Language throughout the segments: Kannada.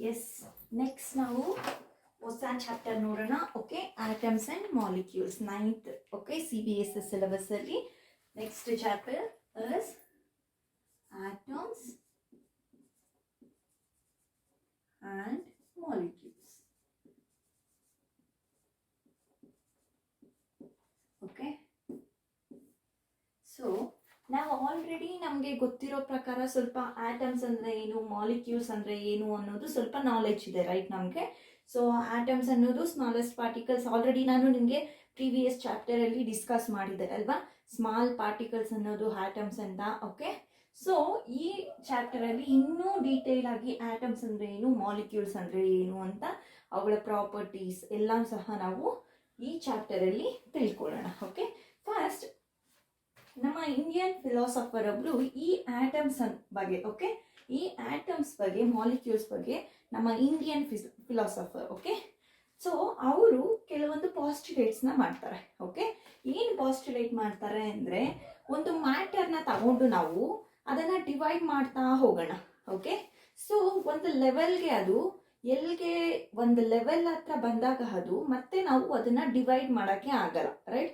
ಎಸ್, ನೆಕ್ಸ್ಟ್ ನಾವು ಹೊಸ ಚಾಪ್ಟರ್ ನೋಡೋಣ. Okay, atoms and molecules, 9th. Okay, CBSE syllabus ಅಲ್ಲಿ next chapter is atoms and molecules. Okay, so ನಾವು ಆಲ್ರೆಡಿ ನಮಗೆ ಗೊತ್ತಿರೋ ಪ್ರಕಾರ ಸ್ವಲ್ಪ ಆಟಮ್ಸ್ ಅಂದರೆ ಏನು, ಮಾಲಿಕ್ಯೂಲ್ಸ್ ಅಂದರೆ ಏನು ಅನ್ನೋದು ಸ್ವಲ್ಪ ನಾಲೆಡ್ಜ್ ಇದೆ, ರೈಟ್ ನಮಗೆ. ಸೊ ಆಟಮ್ಸ್ ಅನ್ನೋದು ಸ್ಮಾಲೆಸ್ಟ್ ಪಾರ್ಟಿಕಲ್ಸ್, ಆಲ್ರೆಡಿ ನಾನು ನಿಮಗೆ ಪ್ರೀವಿಯಸ್ ಚಾಪ್ಟರಲ್ಲಿ ಡಿಸ್ಕಸ್ ಮಾಡಿದ್ದೆ ಅಲ್ವಾ, ಸ್ಮಾಲ್ ಪಾರ್ಟಿಕಲ್ಸ್ ಅನ್ನೋದು ಆಟಮ್ಸ್ ಅಂತ. ಓಕೆ, ಸೊ ಈ ಚಾಪ್ಟರಲ್ಲಿ ಇನ್ನೂ ಡೀಟೇಲ್ ಆಗಿ ಆಟಮ್ಸ್ ಅಂದರೆ ಏನು, ಮಾಲಿಕ್ಯೂಲ್ಸ್ ಅಂದರೆ ಏನು ಅಂತ, ಅವುಗಳ ಪ್ರಾಪರ್ಟೀಸ್ ಎಲ್ಲ ಸಹ ನಾವು ಈ ಚಾಪ್ಟರಲ್ಲಿ ತಿಳ್ಕೊಳ್ಳೋಣ. ಓಕೆ, ಫಸ್ಟ್ ನಮ್ಮ ಇಂಡಿಯನ್ ಫಿಲಾಸಫರ್ ಒಬ್ರು ಈ ಆಟಮ್ಸ್ ಬಗ್ಗೆ, ಓಕೆ, ಈ ಆಟಮ್ಸ್ ಬಗ್ಗೆ, ಮಾಲಿಕ್ಯೂಲ್ಸ್ ಬಗ್ಗೆ ನಮ್ಮ ಇಂಡಿಯನ್ ಫಿಲಾಸಫರ್, ಓಕೆ, ಸೊ ಅವರು ಕೆಲವೊಂದು ಪಾಸ್ಟುಲೇಟ್ಸ್ನ ಮಾಡ್ತಾರೆ. ಓಕೆ, ಏನು ಪಾಸ್ಟುಲೇಟ್ ಮಾಡ್ತಾರೆ ಅಂದರೆ, ಒಂದು ಮ್ಯಾಟರ್ನ ತಗೊಂಡು ನಾವು ಅದನ್ನು ಡಿವೈಡ್ ಮಾಡ್ತಾ ಹೋಗೋಣ. ಓಕೆ, ಸೊ ಒಂದು ಲೆವೆಲ್ಗೆ ಅದು ಎಲ್ಲಿಗೆ ಒಂದು ಲೆವೆಲ್ ಹತ್ರ ಬಂದಾಗ ಅದು ಮತ್ತೆ ನಾವು ಅದನ್ನು ಡಿವೈಡ್ ಮಾಡೋಕ್ಕೆ ಆಗಲ್ಲ, ರೈಟ್.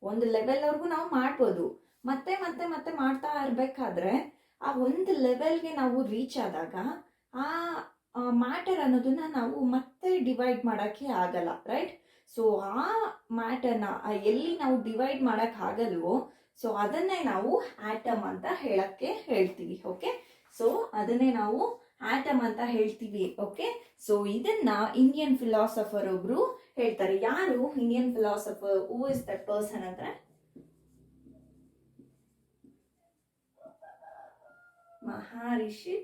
ಒಂದು ಲೆವೆಲ್ವರೆಗೂ ನಾವು ಮಾಡ್ಬೋದು, ಮತ್ತೆ ಮತ್ತೆ ಮತ್ತೆ ಮಾಡ್ತಾ ಇರಬೇಕಾದ್ರೆ ಆ ಒಂದು ಲೆವೆಲ್ಗೆ ನಾವು ರೀಚ್ ಆದಾಗ ಆ ಮ್ಯಾಟರ್ ಅನ್ನೋದನ್ನ ನಾವು ಮತ್ತೆ ಡಿವೈಡ್ ಮಾಡೋಕ್ಕೆ ಆಗಲ್ಲ, ರೈಟ್. ಸೊ ಆ ಮ್ಯಾಟರ್ನ ಎಲ್ಲಿ ನಾವು ಡಿವೈಡ್ ಮಾಡೋಕ್ಕಾಗಲ್ವೋ, ಸೊ ಅದನ್ನೇ ನಾವು ಆಟಮ್ ಅಂತ ಹೇಳ್ತೀವಿ. ಓಕೆ, ಸೊ ಅದನ್ನೇ ನಾವು ಆಟಮ್ ಅಂತ ಹೇಳ್ತೀವಿ. ಓಕೆ, ಸೊ ಇದನ್ನ ಇಂಡಿಯನ್ ಫಿಲಾಸಫರ್ ಒಬ್ರು ಹೇಳ್ತಾರೆ. ಯಾರು Indian philosopher? Who is that person ಅಂದ್ರೆ ಮಹರ್ಷಿ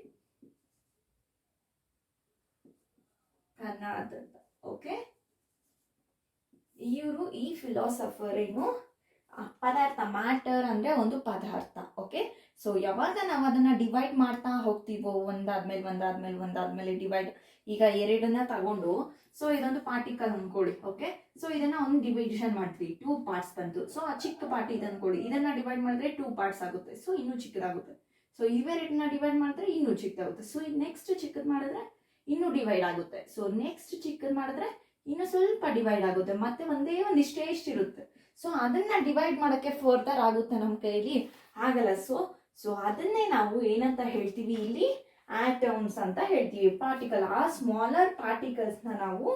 ಕರ್ನಾಡ್ ಅಂತ. ಓಕೆ, ಇವರು ಈ ಫಿಲಾಸಫರ್ ಏನು, ಪದಾರ್ಥ, ಮ್ಯಾಟರ್ ಅಂದ್ರೆ ಒಂದು ಪದಾರ್ಥ. ಓಕೆ, ಸೊ ಯಾವಾಗ ನಾವು ಅದನ್ನ ಡಿವೈಡ್ ಮಾಡ್ತಾ ಹೋಗ್ತೀವೋ, ಒಂದಾದ್ಮೇಲೆ ಡಿವೈಡ್, ಈಗ ಎರಡನ್ನ ತಗೊಂಡು, ಸೊ ಇದೊಂದು ಪಾರ್ಟಿಕಲ್ ಅನ್ಕೊಳ್ಳಿ. ಓಕೆ, ಸೊ ಇದನ್ನ ಒಂದು ಡಿವಿಷನ್ ಮಾಡ್ತೀವಿ, 2 ಪಾರ್ಟ್ಸ್ ಬಂತು. ಸೊ ಆ ಚಿಕ್ಕ ಪಾರ್ಟ್ ಇದು ಅನ್ಕೊಳ್ಳಿ, ಇದನ್ನ ಡಿವೈಡ್ ಮಾಡಿದ್ರೆ 2 ಪಾರ್ಟ್ಸ್ ಆಗುತ್ತೆ, ಸೊ ಇನ್ನೂ ಚಿಕ್ಕದಾಗುತ್ತೆ. ಸೊ ಇವೆರಡನ್ನ ಡಿವೈಡ್ ಮಾಡಿದ್ರೆ ಇನ್ನೂ ಚಿಕ್ಕದಾಗುತ್ತೆ. ಸೊ ನೆಕ್ಸ್ಟ್ ಚಿಕ್ಕದ್ ಮಾಡಿದ್ರೆ ಇನ್ನೂ ಡಿವೈಡ್ ಆಗುತ್ತೆ. ಸೊ ನೆಕ್ಸ್ಟ್ ಚಿಕ್ಕದ್ ಮಾಡಿದ್ರೆ ಇನ್ನು ಸ್ವಲ್ಪ ಡಿವೈಡ್ ಆಗುತ್ತೆ, ಮತ್ತೆ ಒಂದೇ ಒಂದಿಷ್ಟೇ ಇಷ್ಟಿರುತ್ತೆ. ಸೊ ಅದನ್ನ ಡಿವೈಡ್ ಮಾಡೋಕ್ಕೆ ಫರ್ದರ್ ಆಗುತ್ತೆ ನಮ್ಮ ಕೈಯಲ್ಲಿ ಆಗಲ್ಲ. ಸೊ ಅದನ್ನೇ ನಾವು ಏನಂತ ಹೇಳ್ತೀವಿ, ಇಲ್ಲಿ ಆಟಮ್ಸ್ ಅಂತ ಹೇಳ್ತೀವಿ. ಪಾರ್ಟಿಕಲ್, ಆ ಸ್ಮಾಲರ್ ಪಾರ್ಟಿಕಲ್ಸ್ ನ ನಾವು,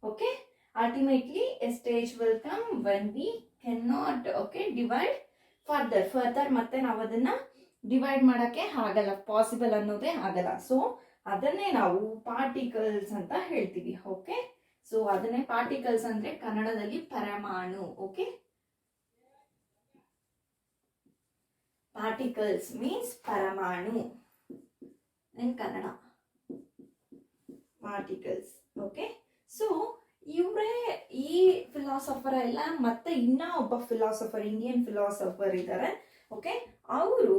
okay, ultimately A stage will come when we can not, okay, divide further ಮತ್ತೆ ನಾವು ಅದನ್ನ ಡಿವೈಡ್ ಮಾಡೋಕ್ಕೆ ಆಗಲ್ಲ, ಪಾಸಿಬಲ್ ಅನ್ನೋದೇ ಆಗಲ್ಲ. ಸೊ ಅದನ್ನೇ ನಾವು ಪಾರ್ಟಿಕಲ್ಸ್ ಅಂತ ಹೇಳ್ತೀವಿ. ಓಕೆ, ಸೊ ಅದನ್ನೇ ಪಾರ್ಟಿಕಲ್ಸ್ ಅಂದ್ರೆ ಕನ್ನಡದಲ್ಲಿ ಪರಮಾಣು. ಓಕೆ, ಪಾರ್ಟಿಕಲ್ಸ್ ಮೀನ್ಸ್ ಪರಮಾಣು ಇನ್ ಕನ್ನಡ, ಪಾರ್ಟಿಕಲ್ಸ್. ಓಕೆ, ಸೊ ಇವರೇ ಈ ಫಿಲಾಸಫರ್ ಎಲ್ಲ. ಮತ್ತೆ ಇನ್ನ ಒಬ್ಬ ಫಿಲಾಸಫರ್, ಇಂಡಿಯನ್ ಫಿಲಾಸಫರ್ ಇದ್ದಾರೆ. ಓಕೆ, ಅವರು,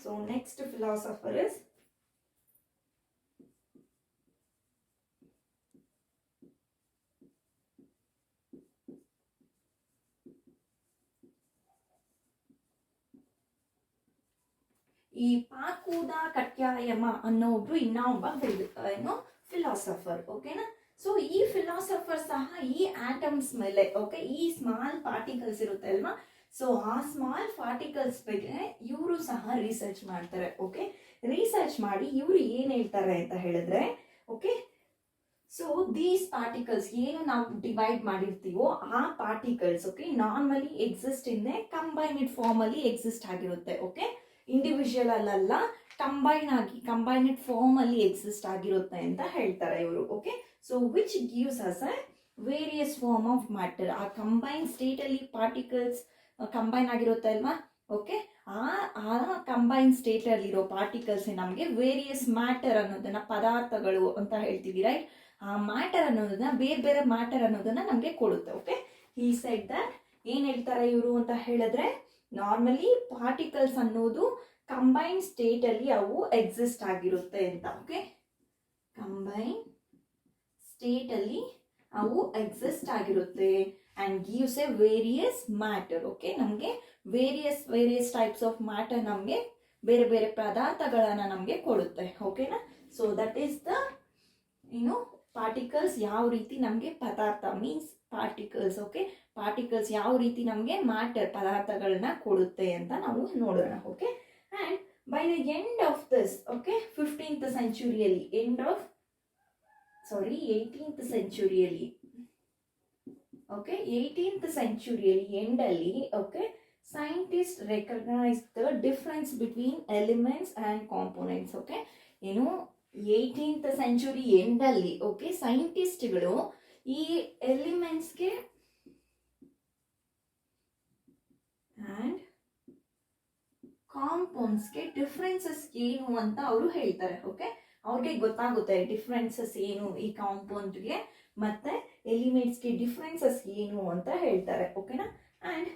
ಸೊ ನೆಕ್ಸ್ಟ್ ಫಿಲಾಸಫರ್ ಇಸ್ ಈ ಪಾಕೂದ ಕಟ್ಯಾಯಮ ಅನ್ನೋ ಒಬ್ರು ಇನ್ನ ಒಬ್ಬ ಏನು ಫಿಲಾಸಫರ್. ಓಕೆನಾ, ಸೊ ಈ ಫಿಲಾಸಫರ್ ಸಹ ಈ ಆಟಮ್ಸ್ ಮೇಲೆ, ಓಕೆ, ಈ ಸ್ಮಾಲ್ ಪಾರ್ಟಿಕಲ್ಸ್ ಇರುತ್ತೆ ಅಲ್ವಾ, ಸೊ ಆ ಸ್ಮಾಲ್ ಪಾರ್ಟಿಕಲ್ಸ್ ಬಗ್ಗೆ ಇವರು ಸಹ ರಿಸರ್ಚ್ ಮಾಡ್ತಾರೆ. ಓಕೆ, ರಿಸರ್ಚ್ ಮಾಡಿ ಇವರು ಏನ್ ಹೇಳ್ತಾರೆ ಅಂತ ಹೇಳಿದ್ರೆ, ಓಕೆ, ಸೊ ದೀಸ್ ಪಾರ್ಟಿಕಲ್ಸ್ ಏನು ನಾವು ಡಿವೈಡ್ ಮಾಡಿರ್ತೀವೋ ಆ particles, okay, normally exist in a combined form ಅಲ್ಲಿ ಎಕ್ಸಿಸ್ಟ್ ಆಗಿರುತ್ತೆ. ಓಕೆ, ಇಂಡಿವಿಜುವಲ್ ಅಲ್ಲ, ಕಂಬೈನ್ಡ್ ಫಾರ್ಮ್ ಅಲ್ಲಿ ಎಕ್ಸಿಸ್ಟ್ ಆಗಿರುತ್ತೆ ಅಂತ ಹೇಳ್ತಾರೆ ಇವರು. Okay, so which gives us a various form of matter. ಆ ಕಂಬೈನ್ ಸ್ಟೇಟ್ ಅಲ್ಲಿ ಪಾರ್ಟಿಕಲ್ಸ್ ಕಂಬೈನ್ ಆಗಿರುತ್ತೆ ಅಲ್ವಾ. ಓಕೆ, ಆ ಕಂಬೈನ್ ಸ್ಟೇಟ್ ಅಲ್ಲಿರೋ ಪಾರ್ಟಿಕಲ್ಸ್ ನಮಗೆ ವೇರಿಯಸ್ ಮ್ಯಾಟರ್ ಅನ್ನೋದನ್ನ, ಪದಾರ್ಥಗಳು ಅಂತ ಹೇಳ್ತೀವಿ, ರೈಟ್. ಆ ಮ್ಯಾಟರ್ ಅನ್ನೋದನ್ನ, ಬೇರೆ ಮ್ಯಾಟರ್ ಅನ್ನೋದನ್ನ ನಮಗೆ ಕೊಡುತ್ತೆ. ಓಕೆ, ಈ ಸೈಡ್ ದಟ್ ಏನ್ ಹೇಳ್ತಾರೆ ಇವರು ಅಂತ ಹೇಳಿದ್ರೆ, ನಾರ್ಮಲಿ ಪಾರ್ಟಿಕಲ್ಸ್ ಅನ್ನೋದು ಕಂಬೈನ್ ಸ್ಟೇಟ್ ಅಲ್ಲಿ ಅವು ಎಕ್ಸಿಸ್ಟ್ ಆಗಿರುತ್ತೆ ಅಂತ. ಓಕೆ, ಕಂಬೈನ್ ಸ್ಟೇಟ್ ಅಲ್ಲಿ ಅವು ಎಕ್ಸಿಸ್ಟ್ ಆಗಿರುತ್ತೆ and gives A various matter. Okay, ನಮಗೆ ವೇರಿಯಸ್ ಟೈಪ್ಸ್ ಆಫ್ ಮ್ಯಾಟರ್ ನಮಗೆ ಬೇರೆ ಬೇರೆ ಪದಾರ್ಥಗಳನ್ನು ನಮಗೆ ಕೊಡುತ್ತೆ. ಓಕೆನಾ? So that is the particles ಯಾವ ರೀತಿ ನಮಗೆ ಪದಾರ್ಥ ಮೀನ್ಸ್ ಪಾರ್ಟಿಕಲ್ಸ್. ಓಕೆ, ಪಾರ್ಟಿಕಲ್ಸ್ ಯಾವ ರೀತಿ ನಮಗೆ ಮ್ಯಾಟರ್ ಪದಾರ್ಥಗಳನ್ನ ಕೊಡುತ್ತೆ ಅಂತ ನಾವು ನೋಡೋಣ. Okay, and by the end of this, okay, 15th ಸೆಂಚುರಿಯಲ್ಲಿ 18th ಸೆಂಚುರಿಯಲ್ಲಿ, ಓಕೆ, 18th ಸೆಂಚುರಿಯಲ್ಲಿ ಎಂಡಲ್ಲಿ, okay, scientist recognise the difference between elements and components. Okay, 18th century ಎಂಡಲ್ಲಿ, ಓಕೆ, ಸೈಂಟಿಸ್ಟ್ಗಳು ಈ ಎಲಿಮೆಂಟ್ಸ್ಗೆ ಆ್ಯಂಡ್ ಕಾಂಪೌಂಡ್ಸ್ಗೆ ಡಿಫ್ರೆನ್ಸಸ್ ಏನು ಅಂತ ಅವರು ಹೇಳ್ತಾರೆ. ಓಕೆ, ಅವ್ರಿಗೆ ಗೊತ್ತಾಗುತ್ತೆ ಡಿಫ್ರೆನ್ಸಸ್ ಏನು ಈ ಕಾಂಪೌಂಡ್ಗೆ ಮತ್ತೆ ಎಲಿಮೆಂಟ್ಸ್ಗೆ ಡಿಫ್ರೆನ್ಸಸ್ ಏನು ಅಂತ ಹೇಳ್ತಾರೆ. ಓಕೆನಾ? ಆ್ಯಂಡ್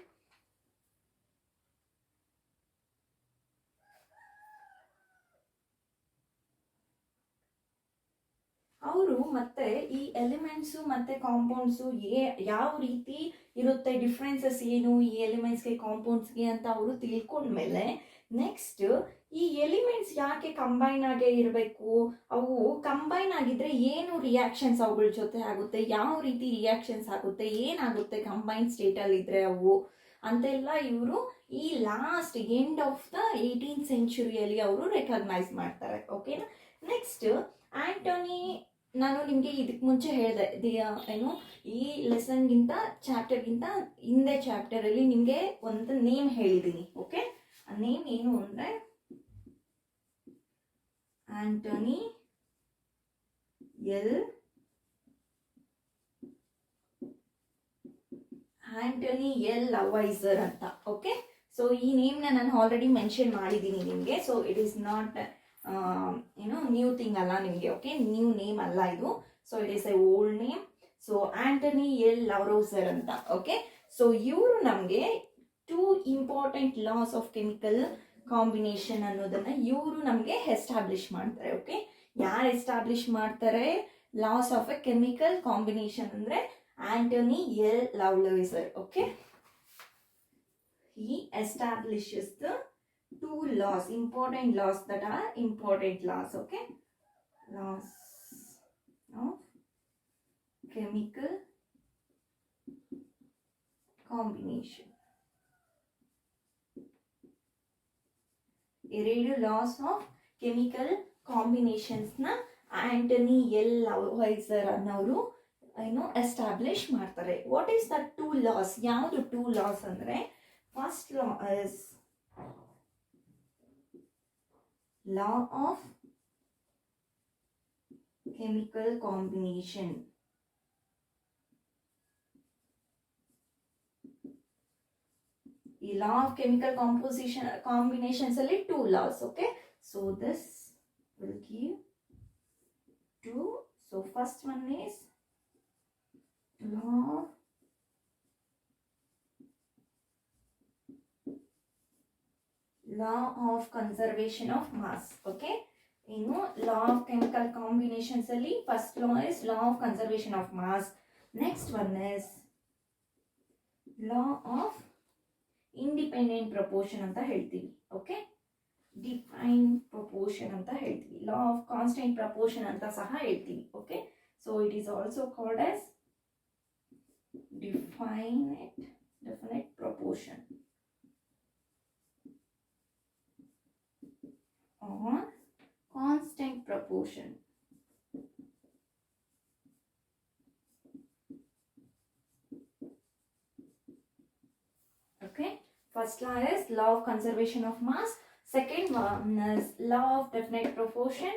ಅವರು ಮತ್ತೆ ಈ ಎಲಿಮೆಂಟ್ಸು ಮತ್ತೆ ಕಾಂಪೌಂಡ್ಸು ಯಾವ ರೀತಿ ಇರುತ್ತೆ, ಡಿಫ್ರೆನ್ಸಸ್ ಏನು ಈ ಎಲಿಮೆಂಟ್ಸ್ಗೆ ಕಾಂಪೌಂಡ್ಸ್ಗೆ ಅಂತ ಅವರು ತಿಳ್ಕೊಂಡ್ಮೇಲೆ ನೆಕ್ಸ್ಟ್ ಈ ಎಲಿಮೆಂಟ್ಸ್ ಯಾಕೆ ಕಂಬೈನ್ ಆಗೇ ಇರಬೇಕು, ಅವು ಕಂಬೈನ್ ಆಗಿದ್ರೆ ಏನು ರಿಯಾಕ್ಷನ್ಸ್ ಅವುಗಳ ಜೊತೆ ಆಗುತ್ತೆ, ಯಾವ ರೀತಿ ರಿಯಾಕ್ಷನ್ಸ್ ಆಗುತ್ತೆ, ಏನಾಗುತ್ತೆ ಕಂಬೈನ್ ಸ್ಟೇಟಲ್ಲಿ ಇದ್ರೆ ಅವು ಅಂತೆಲ್ಲ ಇವರು ಈ last end of the 18th ಸೆಂಚುರಿಯಲ್ಲಿ ಅವರು ರೆಕಗ್ನೈಸ್ ಮಾಡ್ತಾರೆ. ಓಕೆನಾ? ನೆಕ್ಸ್ಟ್ ಆಂಟೋನಿ, ನಾನು ನಿಮಗೆ ಇದಕ್ಕೆ ಮುಂಚೆ ಹೇಳಿದೆ ಈ ಲೆಸನ್ಗಿಂತ ಚಾಪ್ಟರ್ಗಿಂತ ಹಿಂದೆ ಚಾಪ್ಟರಲ್ಲಿ ನಿಮಗೆ ಒಂದು ನೇಮ್ ಹೇಳಿದ್ದೀನಿ. ಓಕೆ, ಆ ನೇಮ್ ಏನು ಅಂದರೆ ಆಂಟೋನಿ ಎಲ್ ಲವೈಸರ್ ಅಂತ. ಓಕೆ, ಸೊ ಈ ನೇಮ್ನ ನಾನು ಆಲ್ರೆಡಿ ಮೆನ್ಷನ್ ಮಾಡಿದ್ದೀನಿ ನಿಮಗೆ. So it is not new thing ಅಲ್ಲ ನಿಮಗೆ. ಓಕೆ, ನ್ಯೂ ನೇಮ್ ಅಲ್ಲ ಇದು. So it is a old name. So Antoine L Lavoisier ಅಂತ. ಓಕೆ, ಸೊ ಇವರು ನಮಗೆ 2 important laws of chemical combination ಅನ್ನೋದನ್ನ ಇವರು ನಮಗೆ ಎಸ್ಟಾಬ್ಲಿಷ್ ಮಾಡ್ತಾರೆ. ಓಕೆ, ಯಾರು ಎಸ್ಟಾಬ್ಲಿಷ್ ಮಾಡ್ತಾರೆ laws of a chemical combination ಅಂದರೆ Antoine L Lavoisier. Okay, he establishes the 2 laws, important laws that are important laws. Okay, laws of chemical combination. ಎರಡು ಲಾಸ್ ಆಫ್ ಕೆಮಿಕಲ್ ಕಾಂಬಿನೇಷನ್ಸ್ ನ ಆಂಟೋನಿ ಎಲ್ ಲವೈಸರ್ ಅನ್ನೋರು ಎಸ್ಟಾಬ್ಲಿಷ್ ಮಾಡ್ತಾರೆ. What is the 2 laws? ಯಾವುದು 2 laws ಅಂದ್ರೆ first law is law of chemical combination. ಈ law of chemical combinations ಅಲ್ಲಿ 2 laws. Okay, so this will give 2. So first one is law of conservation of mass. Okay, law of chemical combinations ಅಲ್ಲಿ first law is law of conservation of mass. Next one is law of independent proportion ಅಂತ ಹೇಳ್ತೀವಿ. ಓಕೆ, ಡಿಫೈನ್ ಪ್ರಪೋರ್ಷನ್ ಅಂತ ಹೇಳ್ತೀವಿ. law of constant proportion ಅಂತ ಸಹ ಹೇಳ್ತೀವಿ. Okay, so it is also called as definite proportion or constant proportion. Okay, first law is law of conservation of mass. Second one is law of definite proportion,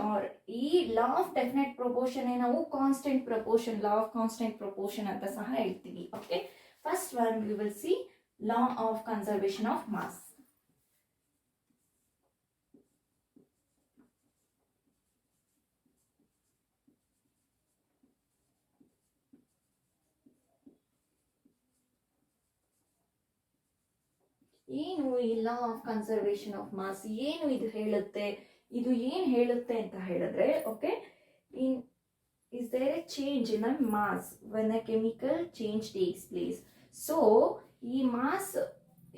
or ಈ law of definite proportion ನಾವು constant proportion, law of constant proportion ಅಂತ ಸಹ ಹೇಳ್ತೀವಿ. Okay, first one we will see law of conservation of mass. ಏನು ಈ law of conservation of mass ಏನು ಇದು ಹೇಳುತ್ತೆ, ಇದು ಏನು ಹೇಳುತ್ತೆ ಅಂತ ಹೇಳಿದ್ರೆ, okay, is there a change in a mass when a chemical change takes place? So ಈ ಮಾಸ್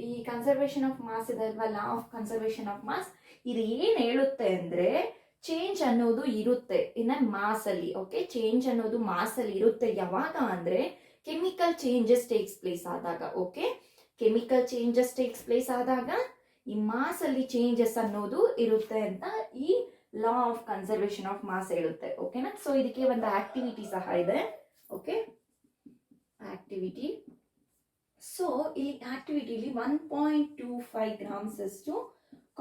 ಈ ಕನ್ಸರ್ವೇಷನ್ ಆಫ್ ಮಾಸ್ ಇದೆ ಅಲ್ವಾ, law of conservation of mass, ಇದು ಏನ್ ಹೇಳುತ್ತೆ ಅಂದ್ರೆ ಚೇಂಜ್ ಅನ್ನೋದು ಇರುತ್ತೆ ಇನ್ನ ಮಾಸ್ ಅಲ್ಲಿ. ಓಕೆ, ಚೇಂಜ್ ಅನ್ನೋದು ಮಾಸ್ ಅಲ್ಲಿ ಇರುತ್ತೆ. ಯಾವಾಗ ಅಂದ್ರೆ ಕೆಮಿಕಲ್ ಚೇಂಜಸ್ ಟೇಕ್ಸ್ ಪ್ಲೇಸ್ ಆದಾಗ. Okay, chemical changes takes place ಆದಾಗ ಈ ಮಾಸ್ ಅಲ್ಲಿ ಚೇಂಜಸ್ ಅನ್ನೋದು ಇರುತ್ತೆ ಅಂತ ಈ law of conservation of mass ಹೇಳುತ್ತೆ. ಓಕೆನಾ. ಸೊ ಇದಕ್ಕೆ ಒಂದು ಆಕ್ಟಿವಿಟಿ ಸಹ ಇದೆ. Okay, activity. ಸೊ ಈ ಆಕ್ಟಿವಿಟಿಲಿ 1.25 ಗ್ರಾಮ್ಸ್ ಅಷ್ಟು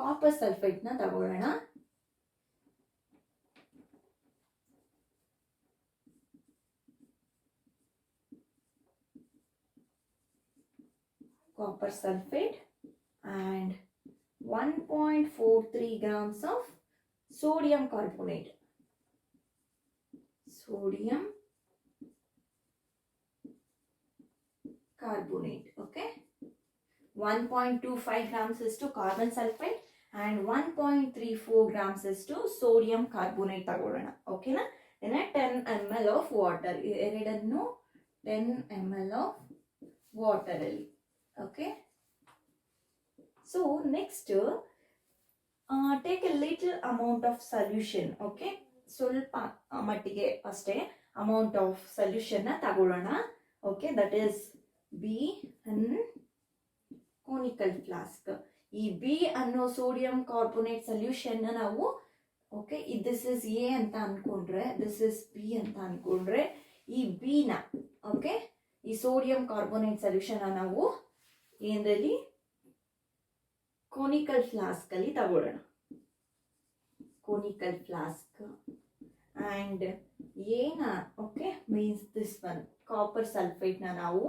ಕಾಪರ್ ಸಲ್ಫೇಟ್ ನ ತಗೊಳ್ಳೋಣ. Copper sulfate and 1.43 grams of sodium carbonate. Sodium carbonate. Okay, 1.25 grams is to carbon sulfate and 1.34 grams is to sodium carbonate ತಗೊಳ್ಳೋಣ. ಓಕೆನಾ. then 10 ml of water, ಎರಡನ್ನು 10 ml of water ಅಲ್ಲಿ. Okay, so next take a little amount of solution. Okay, ಸ್ವಲ್ಪ ಮಟ್ಟಿಗೆ ಅಷ್ಟೇ ಅಮೌಂಟ್ ಆಫ್ ಸೊಲ್ಯೂಷನ್ ನ ತಗೊಳ್ಳೋಣ. Okay, that is be an conical flask. ಈ ಬಿ ಅನ್ನೋ ಸೋಡಿಯಂ ಕಾರ್ಬೋನೇಟ್ ಸೊಲ್ಯೂಷನ್ ನಾವು ಓಕೆ ದಿಸ್ ಇಸ್ ಎ ಅಂತ ಅನ್ಕೊಂಡ್ರೆ, ದಿಸ್ ಇಸ್ ಬಿ ಅಂತ ಅನ್ಕೊಂಡ್ರೆ, ಈ ಬಿ ನ ಓಕೆ ಈ ಸೋಡಿಯಂ ಕಾರ್ಬೋನೇಟ್ ಸೊಲ್ಯೂಷನ್ ನಾವು ಏನ್ರಲ್ಲಿ ಕೋನಿಕಲ್ ಫ್ಲಾಸ್ಕ್ ಅಲ್ಲಿ ತಗೊಳ್ಳೋಣ. ಕೋನಿಕಲ್ ಫ್ಲಾಸ್ಕ್ ಅಂಡ್ ಏನ okay means this one copper sulphate ನ ನಾವು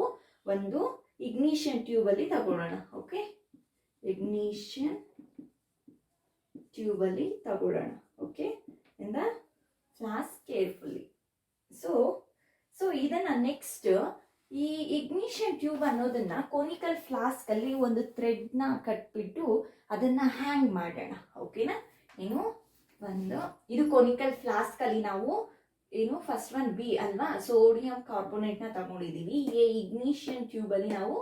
ಒಂದು ಇಗ್ನಿಷನ್ ಟ್ಯೂಬ್ ಅಲ್ಲಿ ತಗೊಳ್ಳೋಣ. ಓಕೆ, ಇಗ್ನಿಷನ್ ಟ್ಯೂಬ್ ಅಲ್ಲಿ ತಗೊಳ್ಳೋಣ. Okay, in the flask ಕೇರ್ಫುಲ್ಲಿ. So ಇದನ್ನ ನೆಕ್ಸ್ಟ್ ಈ ಇಗ್ನಿಷನ್ ಟ್ಯೂಬ್ ಅನ್ನೋದನ್ನ ಕೋನಿಕಲ್ ಫ್ಲಾಸ್ಕ್ ಅಲ್ಲಿ ಒಂದು ಥ್ರೆಡ್ ನ ಕಟ್ಬಿಟ್ಟು ಅದನ್ನ ಹ್ಯಾಂಗ್ ಮಾಡೋಣ. ಓಕೆನಾ. ಏನು ಒಂದು ಇದು ಕೋನಿಕಲ್ ಫ್ಲಾಸ್ಕ್ ಅಲ್ಲಿ ನಾವು ಏನು ಫಸ್ಟ್ ಒನ್ ಬಿ ಅಲ್ವಾ ಸೋಡಿಯಂ ಕಾರ್ಬೋನೇಟ್ ನ ತಗೊಂಡಿದೀವಿ. ಈ ಇಗ್ನಿಷನ್ ಟ್ಯೂಬ್ ಅಲ್ಲಿ ನಾವು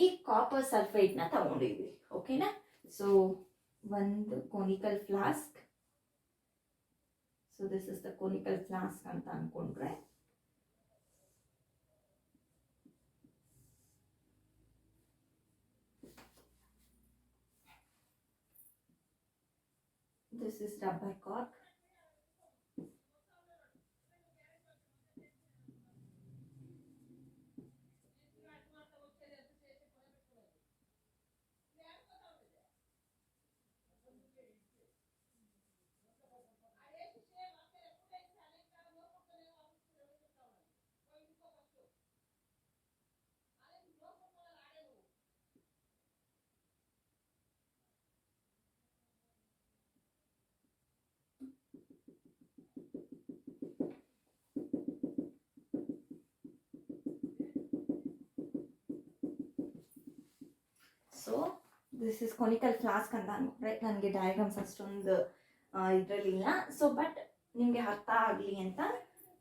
ಈ ಕಾಪರ್ ಸಲ್ಫೇಟ್ ನ ತಗೊಂಡಿದೀವಿ. ಓಕೆನಾ. ಸೊ ಒಂದು conical flask. So this is the conical flask ಅಂತ ಅನ್ಕೊಂಡ್ರೆ this is rubber cork. So this is conical flask ಅಂತ ಅನ್ಕೊಂಡ್ರೆ ನನಗೆ ಡಯಾಗ್ರಾಮ್ಸ್ ಅಷ್ಟೊಂದು ಇದರಲ್ಲಿಲ್ಲ. ಸೊ ಬಟ್ ನಿಮಗೆ ಅರ್ಥ ಆಗಲಿ ಅಂತ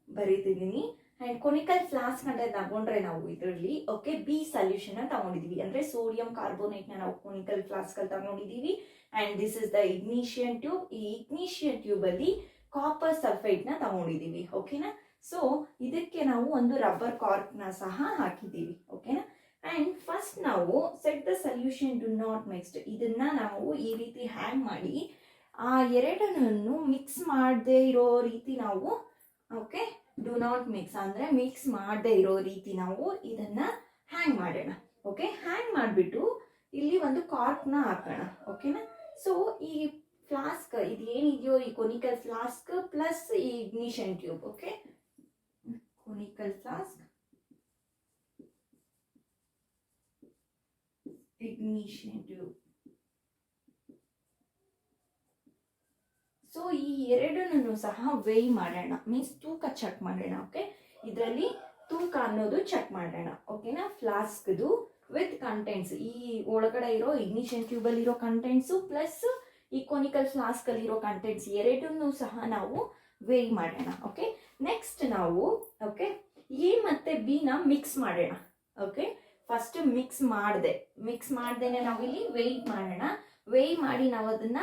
ಬರೀತಿದ್ದೀನಿ. ಆ್ಯಂಡ್ ಕೊನಿಕಲ್ ಫ್ಲಾಸ್ಕ್ ಅಂತ ತಗೊಂಡ್ರೆ ನಾವು ಇದರಲ್ಲಿ ಓಕೆ ಬಿ ಸೊಲ್ಯೂಷನ್ ತಗೊಂಡಿದ್ದೀವಿ. ಅಂದರೆ ಸೋಡಿಯಂ ಕಾರ್ಬೋನೇಟ್ನ ನಾವು ಕೊನಿಕಲ್ ಫ್ಲಾಸ್ಕ್ ಅಲ್ಲಿ ತಗೊಂಡಿದ್ದೀವಿ. And this is the ignition tube. ಈ ಇಗ್ನಿಷಿಯನ್ ಟ್ಯೂಬ್ ಅಲ್ಲಿ ಕಾಪರ್ ಸಲ್ಫೇಟ್ನ ತಗೊಂಡಿದ್ದೀವಿ. ಓಕೆನಾ. ಸೊ ಇದಕ್ಕೆ ನಾವು ಒಂದು ರಬ್ಬರ್ ಕಾರ್ಕ್ನ ಸಹ ಹಾಕಿದ್ದೀವಿ. ಓಕೆನಾ. ಆ್ಯಂಡ್ ಫಸ್ಟ್ ನಾವು set the solution do not mixed, ಇದನ್ನ ನಾವು ಈ ರೀತಿ ಹ್ಯಾಂಗ್ ಮಾಡಿ ಆ ಎರಡನ್ನು ಮಿಕ್ಸ್ ಮಾಡದೇ ಇರೋ ರೀತಿ ನಾವು ಓಕೆ ಡು ನಾಟ್ ಮಿಕ್ಸ್ ಅಂದರೆ ಮಿಕ್ಸ್ ಮಾಡದೇ ಇರೋ ರೀತಿ ನಾವು ಇದನ್ನ ಹ್ಯಾಂಗ್ ಮಾಡೋಣ. ಓಕೆ, ಹ್ಯಾಂಗ್ ಮಾಡಿಬಿಟ್ಟು ಇಲ್ಲಿ ಒಂದು ಕಾರ್ಕ್ನ ಹಾಕೋಣ. ಓಕೆನಾ. ಸೊ ಈ ಫ್ಲಾಸ್ಕ್ ಇದು ಏನಿದೆಯೋ ಈ ಕೊನಿಕಲ್ ಫ್ಲಾಸ್ಕ್ ಪ್ಲಸ್ ಈ ignition tube. Okay, conical flask ignition tube. So ಈ ಎರಡನ್ನೂ ಸಹ ವೇಯ್ ಮಾಡೋಣ, ಮೀನ್ಸ್ ತೂಕ ಚೆಕ್ ಮಾಡೋಣ. ಓಕೆ, ಇದರಲ್ಲಿ ತೂಕ ಅನ್ನೋದು ಚೆಕ್ ಮಾಡೋಣ. ಓಕೆನಾ. ಫ್ಲಾಸ್ಕ್ದು ವಿತ್ ಕಂಟೆಂಟ್ಸ್, ಈ ಒಳಗಡೆ ಇರೋ ಇಗ್ನಿಷನ್ ಟ್ಯೂಬ್ ಅಲ್ಲಿ ಇರೋ ಕಂಟೆಂಟ್ಸು ಪ್ಲಸ್ ಈ ಕೊನಿಕಲ್ ಫ್ಲಾಸ್ಕ್ ಅಲ್ಲಿ ಇರೋ ಕಂಟೆಂಟ್ಸ್ ಎರಡನ್ನೂ ಸಹ ನಾವು ವೇಯ್ ಮಾಡೋಣ. ಓಕೆ, ನೆಕ್ಸ್ಟ್ ನಾವು ಓಕೆ ಎ ಮತ್ತೆ ಬಿ ನ ಮಿಕ್ಸ್ ಮಾಡೋಣ. ಓಕೆ, ಫಸ್ಟ್ ಮಿಕ್ಸ್ ಮಾಡ್ದೇನೆ ನಾವಿಲ್ಲಿ ವೆಯ್ಟ್ ಮಾಡೋಣ. ವೆಯ್ಟ್ ಮಾಡಿ ನಾವು ಅದನ್ನ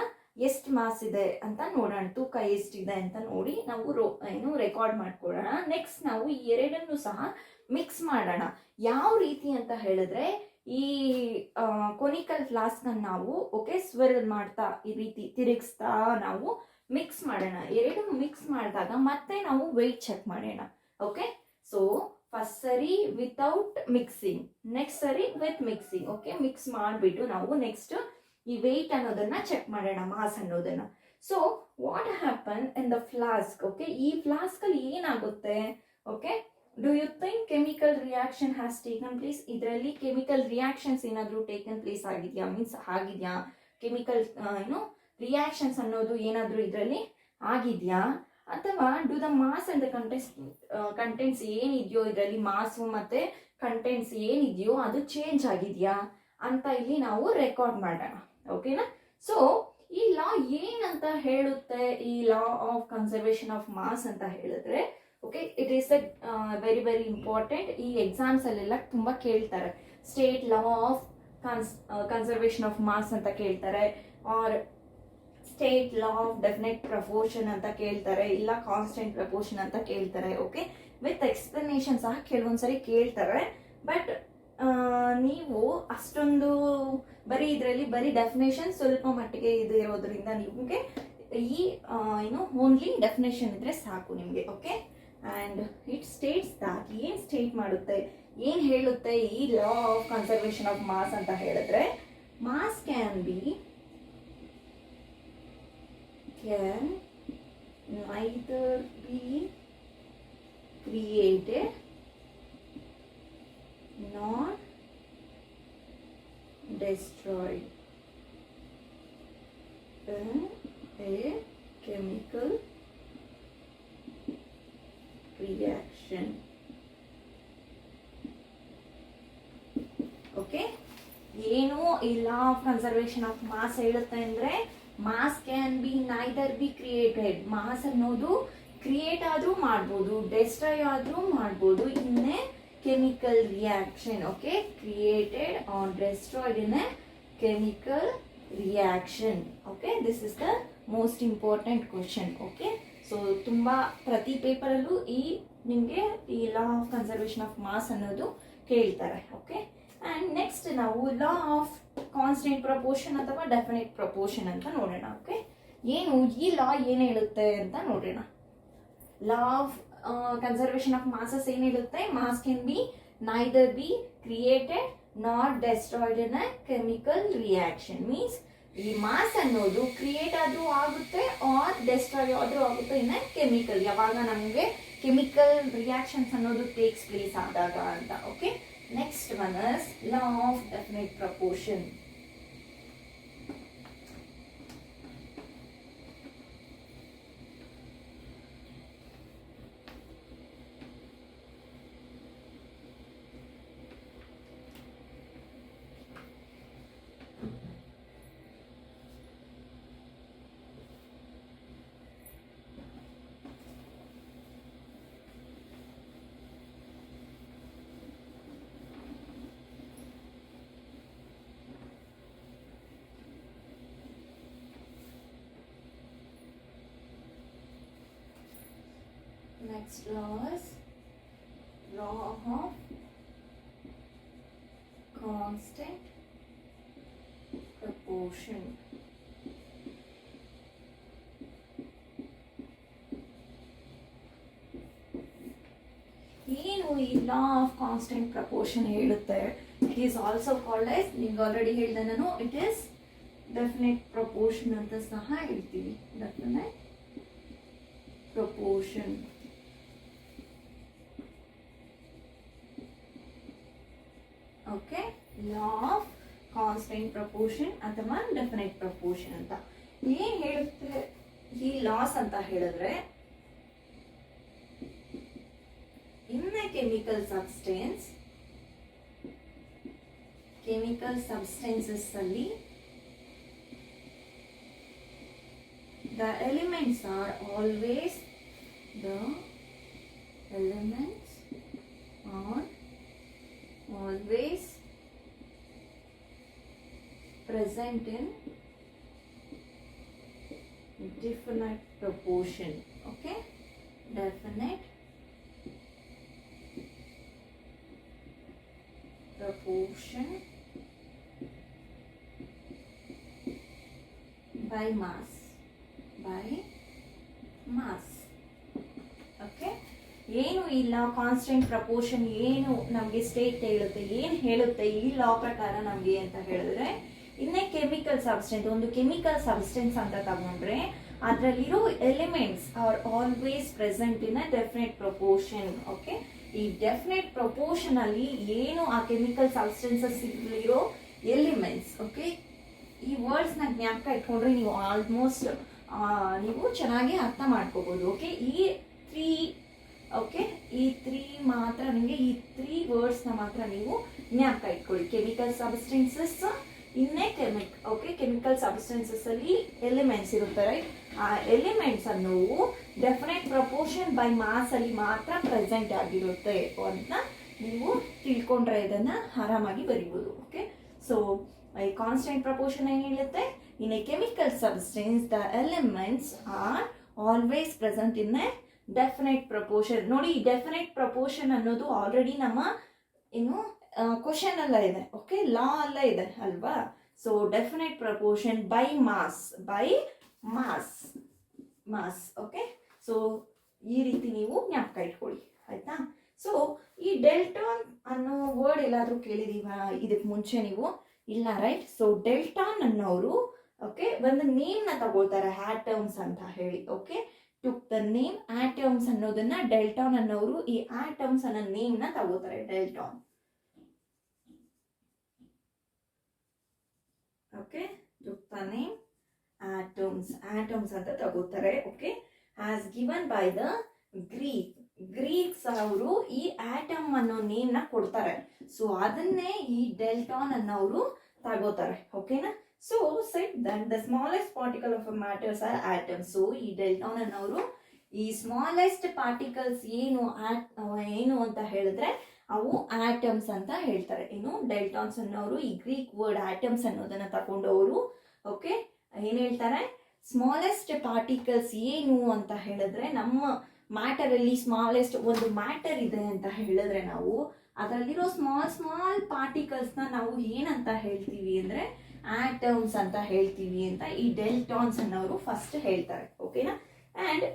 ಎಷ್ಟು ಮಾಸ್ ಇದೆ ಅಂತ ನೋಡೋಣ, ತೂಕ ಎಷ್ಟಿದೆ ಅಂತ ನೋಡಿ ನಾವು ರೆಕಾರ್ಡ್ ಮಾಡ್ಕೊಳ್ಳೋಣ. ನೆಕ್ಸ್ಟ್ ನಾವು ಈ ಎರಡನ್ನು ಸಹ ಮಿಕ್ಸ್ ಮಾಡೋಣ. ಯಾವ ರೀತಿ ಅಂತ ಹೇಳಿದ್ರೆ, ಈ ಕೊನಿಕಲ್ ಫ್ಲಾಸ್ಕ್ ಅನ್ನು ನಾವು ಸ್ವಿರ್ಲ್ ಮಾಡ್ತಾ ಈ ರೀತಿ ತಿರುಗಿಸ್ತಾ ನಾವು ಮಿಕ್ಸ್ ಮಾಡೋಣ. ಎರಡು ಮಿಕ್ಸ್ ಮಾಡಿದಾಗ ಮತ್ತೆ ನಾವು ವೆಯ್ಟ್ ಚೆಕ್ ಮಾಡೋಣ. ಓಕೆ, ಸೊ ಫಸ್ಟ್ ಸರಿ ವಿತೌಟ್ ಮಿಕ್ಸಿಂಗ್, ನೆಕ್ಸ್ಟ್ ಸರಿ ವಿತ್ ಮಿಕ್ಸಿಂಗ್. ಓಕೆ, ಮಿಕ್ಸ್ ಮಾಡಿಬಿಟ್ಟು ನಾವು ನೆಕ್ಸ್ಟ್ ಈ ವೆಯ್ಟ್ ಅನ್ನೋದನ್ನ ಚೆಕ್ ಮಾಡೋಣ, ಮಾಸ್ ಅನ್ನೋದನ್ನ. So what happen in the flask? Okay, ಈ ಫ್ಲಾಸ್ಕ್ ಅಲ್ಲಿ ಏನಾಗುತ್ತೆ? Okay, do you think chemical reaction has taken place? ಇದರಲ್ಲಿ ಕೆಮಿಕಲ್ ರಿಯಾಕ್ಷನ್ಸ್ ಏನಾದರೂ ಟೇಕನ್ ಪ್ಲೇಸ್ ಆಗಿದೆಯಾ? ಮೀನ್ಸ್ ಆಗಿದೆಯಾ ಕೆಮಿಕಲ್ ರಿಯಾಕ್ಷನ್ಸ್ ಅನ್ನೋದು ಏನಾದರೂ ಇದರಲ್ಲಿ ಆಗಿದೆಯಾ? ಅಥವಾ do the mass and the contents ಏನಿದೆಯೋ ಇದರಲ್ಲಿ ಮಾಸು ಮತ್ತೆ ಕಂಟೆಂಟ್ಸ್ ಏನಿದೆಯೋ ಅದು ಚೇಂಜ್ ಆಗಿದೆಯಾ ಅಂತ ಇಲ್ಲಿ ನಾವು ರೆಕಾರ್ಡ್ ಮಾಡೋಣ. ಓಕೆನಾ? ಸೊ ಈ ಲಾ ಏನಂತ ಹೇಳುತ್ತೆ? ಈ law of conservation of mass ಅಂತ ಹೇಳಿದ್ರೆ, okay, it is very very important. ಈ ಎಕ್ಸಾಮ್ಸ್ ಅಲ್ಲೆಲ್ಲ ತುಂಬಾ ಕೇಳ್ತಾರೆ. State law of conservation of mass ಅಂತ ಕೇಳ್ತಾರೆ, or state law of definite proportion ಅಂತ ಕೇಳ್ತಾರೆ, ಇಲ್ಲ ಕಾನ್ಸ್ಟೆಂಟ್ ಪ್ರಪೋರ್ಷನ್ ಅಂತ ಕೇಳ್ತಾರೆ. ಓಕೆ, ವಿತ್ ಎಕ್ಸ್ಪ್ಲನೇಷನ್ ಸಹ ಕೆಲವೊಂದ್ಸರಿ ಕೇಳ್ತಾರೆ. ಬಟ್ ನೀವು ಅಷ್ಟೊಂದು ಇದರಲ್ಲಿ ಬರೀ ಡೆಫಿನೇಷನ್ ಸ್ವಲ್ಪ ಮಟ್ಟಿಗೆ ಇದು ಇರೋದ್ರಿಂದ ನಿಮಗೆ ಈ ಓನ್ಲಿ ಡೆಫಿನೇಷನ್ ಇದ್ರೆ ಸಾಕು ನಿಮಗೆ. Okay, and it states that, ಏನು ಸ್ಟೇಟ್ ಮಾಡುತ್ತೆ, ಏನು ಹೇಳುತ್ತೆ ಈ law of conservation of mass ಅಂತ ಹೇಳಿದ್ರೆ, mass can neither be created nor destroyed in a chemical reaction. Okay, ಏನು ಈ law of conservation of mass ಹೇಳುತ್ತೆ ಅಂದ್ರೆ, mass can be neither be created, mass ಅನ್ನೋದು ಕ್ರಿಯೇಟ್ ಆದ್ರೂ ಮಾಡ್ಬೋದು, ಡೆಸ್ಟ್ರಾಯ್ ಆದ್ರೂ ಮಾಡ್ಬೋದು in a chemical reaction. Okay, created or destroyed in a chemical reaction. Okay, this is the most important question. Okay, so ತುಂಬಾ ಪ್ರತಿ ಪೇಪರಲ್ಲೂ ನಿಮಗೆ ಈ law of conservation of mass ಅನ್ನೋದು ಕೇಳ್ತಾರೆ. ಓಕೆ, ಆ್ಯಂಡ್ ನೆಕ್ಸ್ಟ್ ನಾವು ಲಾ ಆಫ್ ಕಾನ್ಸ್ಟೆಂಟ್ ಪ್ರಪೋರ್ಷನ್ ಅಥವಾ ಡೆಫಿನೆಟ್ ಪ್ರಪೋರ್ಷನ್ ಅಂತ ನೋಡೋಣ. ಓಕೆ, ಏನು ಈ ಲಾ ಏನು ಹೇಳುತ್ತೆ ಅಂತ ನೋಡೋಣ. Law of conservation of masses ಏನು ಹೇಳುತ್ತೆ? Mass can be neither be created not destroyed in a chemical reaction. Means ಈ ಮಾಸ್ ಅನ್ನೋದು ಕ್ರಿಯೇಟ್ ಆದ್ರೂ ಆಗುತ್ತೆ ಆರ್ ಡೆಸ್ಟ್ರಾಯ್ ಆದ್ರೂ ಆಗುತ್ತೆ ಇನ್ ಅ ಕೆಮಿಕಲ್, ಯಾವಾಗ ನಮಗೆ ಕೆಮಿಕಲ್ ರಿಯಾಕ್ಷನ್ಸ್ ಅನ್ನೋದು ಟೇಕ್ಸ್ ಪ್ಲೇಸ್ ಆದಾಗ ಅಂತ. Okay, next one is law of definite proportion. Next law is law of constant proportion. ಏನು ಈ ಲಾ ಆಫ್ ಕಾನ್ಸ್ಟೆಂಟ್ ಪ್ರಪೋರ್ಷನ್ ಹೇಳುತ್ತೆ? It is also called as, ನಿಮ್ಗೆ ಆಲ್ರೆಡಿ ಹೇಳಿದೆ ನಾನು, ಇಟ್ ಈಸ್ ಡೆಫಿನೆಟ್ ಪ್ರಪೋರ್ಷನ್ ಅಂತ ಸಹ ಹೇಳ್ತೀವಿ. Definite proportion. Okay, law of constant proportion ಅಥವಾ ಡೆಫಿನೆಟ್ ಪ್ರಪೋರ್ಷನ್ ಅಂತ ಏನ್ ಹೇಳುತ್ತೆ ಈ ಲಾಸ್ ಅಂತ ಹೇಳಿದ್ರೆ, in a chemical substances ಅಲ್ಲಿ the elements are always present in definite proportion. Okay, definite proportion by mass. Okay, ಏನು ಇಲ್ಲ ಕಾನ್ಸ್ಟೆಂಟ್ ಪ್ರಪೋರ್ಷನ್ ಏನು ನಮಗೆ ಸ್ಟೇಟ್ ಹೇಳುತ್ತೆ, ಏನು ಹೇಳುತ್ತೆ ಈ ಲಾ ಪ್ರಕಾರ ನಮಗೆ ಅಂತ ಹೇಳಿದ್ರೆ, ಇನ್ನೇ ಕೆಮಿಕಲ್ ಸಬ್ಸ್ಟೆನ್ಸ್, ಒಂದು ಕೆಮಿಕಲ್ ಸಬ್ಸ್ಟೆನ್ಸ್ ಅಂತ ತಗೊಂಡ್ರೆ ಅದರಲ್ಲಿರೋ elements are always present in a definite proportion. Okay, ಈ ಡೆಫಿನೆಟ್ ಪ್ರಪೋರ್ಷನ್ ಅಲ್ಲಿ ಏನು ಆ ಕೆಮಿಕಲ್ ಸಬ್ಸ್ಟೆನ್ಸಸ್ ಇರೋ ಎಲಿಮೆಂಟ್ಸ್, ಓಕೆ, ಈ ವರ್ಡ್ಸ್ ನ ಜ್ಞಾಪಕ ಇಟ್ಕೊಂಡ್ರೆ ನೀವು ಆಲ್ಮೋಸ್ಟ್ ನೀವು ಚೆನ್ನಾಗಿ ಅರ್ಥ ಮಾಡ್ಕೋಬಹುದು. ಓಕೆ, ಈ ತ್ರೀ ಮಾತ್ರ ನಿಮಗೆ, ಈ 3 ವರ್ಡ್ಸ್ನ ಮಾತ್ರ ನೀವು ಜ್ಞಾಪಕ ಇಟ್ಕೊಳ್ಳಿ. ಕೆಮಿಕಲ್ ಸಬ್ಸ್ಟೆನ್ಸಸ್, ಇನ್ನೇ ಕೆಮಿಕಲ್ ಸಬ್ಸ್ಟೆನ್ಸಸ್ ಅಲ್ಲಿ ಎಲಿಮೆಂಟ್ಸ್ ಇರುತ್ತೆ, ರೈಟ್? ಆ ಎಲಿಮೆಂಟ್ಸ್ ಅನ್ನೋವು ಡೆಫಿನೆಟ್ ಪ್ರಪೋರ್ಷನ್ ಬೈ ಮಾಸ್ ಅಲ್ಲಿ ಮಾತ್ರ ಪ್ರೆಸೆಂಟ್ ಆಗಿರುತ್ತೆ ಅಂತ ನೀವು ತಿಳ್ಕೊಂಡ್ರೆ ಇದನ್ನ ಆರಾಮಾಗಿ ಬರೀಬಹುದು. ಓಕೆ, ಸೊ ಈ ಕಾನ್ಸ್ಟೆಂಟ್ ಪ್ರಪೋರ್ಷನ್ ಏನ್ ಹೇಳುತ್ತೆ? In a chemical substance the elements are always present in a definite proportion. ನೋಡಿ, ಈ ಡೆಫಿನೆಟ್ ಪ್ರಪೋರ್ಷನ್ ಅನ್ನೋದು ಆಲ್ರೆಡಿ ನಮ್ಮ ಏನು ಕ್ವಶನ್ ಅಲ್ಲ ಇದೆ, ಓಕೆ, ಲಾ ಅಲ್ಲ ಇದೆ ಅಲ್ವಾ? So definite proportion by mass. Okay, so ಈ ರೀತಿ ನೀವು ಜ್ಞಾಪಕ ಇಟ್ಕೊಳ್ಳಿ, ಆಯ್ತಾ? ಸೊ ಈ ಡೆಲ್ಟಾನ್ ಅನ್ನೋ ವರ್ಡ್ ಎಲ್ಲಾದ್ರೂ ಕೇಳಿದೀವ ಇದಕ್ಕೆ ಮುಂಚೆ ನೀವು? ಇಲ್ಲ, ರೈಟ್? ಸೊ ಡೆಲ್ಟಾನ್ ಅನ್ನೋರು ಓಕೆ ಒಂದು ನೇಮ್ ನ ತಗೊಳ್ತಾರೆ, ಆಟಮ್ಸ್ ಅಂತ ಹೇಳಿ. Okay, took the name atoms ಅನ್ನೋದನ್ನ ಡೆಲ್ಟಾನ್ ಅನ್ನೋರು ಈ ಆಟಮ್ಸ್ ಅನ್ನೋ ನೇಮ್ ನ ತಗೋತಾರೆ, Dalton. Okay, took the name atoms ಅಂತ ತಗೋತಾರೆ. Okay, as given by the Greeks ಅವರು ಈ ಆಟಮ್ ಅನ್ನೋ ನೇಮ್ ನ ಕೊಡ್ತಾರೆ. ಸೊ ಅದನ್ನೇ ಈ ಡೆಲ್ಟಾನ್ ಅನ್ನೋರು ತಗೋತಾರೆ. ಓಕೆನಾ? So said that the smallest particle of matters or atoms. So ಈ ಡೆಲ್ಟಾನ್ ಅನ್ನೋರು ಈ ಸ್ಮಾಲೆಸ್ಟ್ ಪಾರ್ಟಿಕಲ್ಸ್ ಏನು ಅಂತ ಹೇಳಿದ್ರೆ ಅವು ಆಟಮ್ಸ್ ಅಂತ ಹೇಳ್ತಾರೆ. ಏನು ಡೆಲ್ಟಾನ್ಸ್ ಅನ್ನೋರು ಈ ಗ್ರೀಕ್ ವರ್ಡ್ ಆಟಮ್ಸ್ ಅನ್ನೋದನ್ನ ತಗೊಂಡವರು ಓಕೆ ಏನ್ ಹೇಳ್ತಾರೆ? ಸ್ಮಾಲೆಸ್ಟ್ ಪಾರ್ಟಿಕಲ್ಸ್ ಏನು ಅಂತ ಹೇಳಿದ್ರೆ, ನಮ್ಮ ಮ್ಯಾಟರ್ ಅಲ್ಲಿ ಸ್ಮಾಲೆಸ್ಟ್ ಒಂದು ಮ್ಯಾಟರ್ ಇದೆ ಅಂತ ಹೇಳಿದ್ರೆ ನಾವು ಅದರಲ್ಲಿರೋ ಸ್ಮಾಲ್ ಪಾರ್ಟಿಕಲ್ಸ್ ನ ನಾವು ಏನಂತ ಹೇಳ್ತೀವಿ ಅಂದ್ರೆ ಆಟಮ್ಸ್ ಅಂತ ಹೇಳ್ತೀವಿ ಅಂತ ಈ ಡೆಲ್ಟಾನ್ಸ್ ಅನ್ನೋರು ಫಸ್ಟ್ ಹೇಳ್ತಾರೆ. ಓಕೆನಾ? And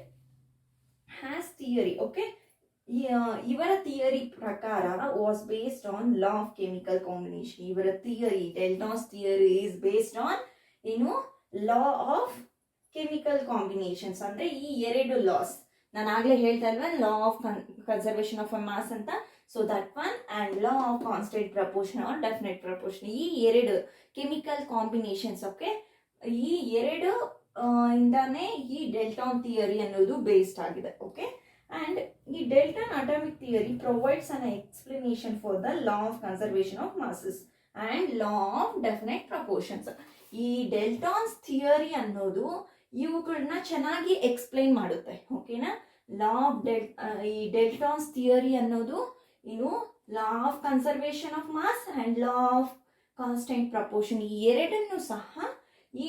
has theory. ಓಕೆ, ಇವರ ಥಿಯರಿ ಪ್ರಕಾರ was based on law of chemical combination. ಇವರ theory, Dalton's theory is based on ಏನು? Law of chemical combinations. ಅಂದ್ರೆ ಈ ಎರಡು ಲಾಸ್ ನಾನು ಆಗ್ಲೇ ಹೇಳ್ತಾ ಇಲ್ವಾ, law of conservation of a mass ಅಂತ. So that one and law of constant proportion or definite proportion. ಈ ಎರಡು ಕೆಮಿಕಲ್ ಕಾಂಬಿನೇಷನ್ಸ್, ಓಕೆ, ಈ ಎರಡು ಇಂದಾನೆ ಈ ಡೆಲ್ಟಾನ್ ಥಿಯರಿ ಅನ್ನೋದು ಬೇಸ್ಡ್ ಆಗಿದೆ. ಓಕೆ, ಅಂಡ್ ಈ Dalton atomic theory provides an explanation for the law of conservation of masses and law of definite proportions. ಈ ಡೆಲ್ಟಾನ್ಸ್ ಥಿಯರಿ ಅನ್ನೋದು ಇವುಗಳನ್ನ ಚೆನ್ನಾಗಿ ಎಕ್ಸ್ಪ್ಲೈನ್ ಮಾಡುತ್ತೆ. ಓಕೆನಾ? ಲಾ ಆಫ್ ಈ ಡೆಲ್ಟಾನ್ಸ್ ಥಿಯರಿ ಅನ್ನೋದು ಏನು? Law of conservation of mass and law of constant proportion, ಈ ಎರಡನ್ನು ಸಹ ಈ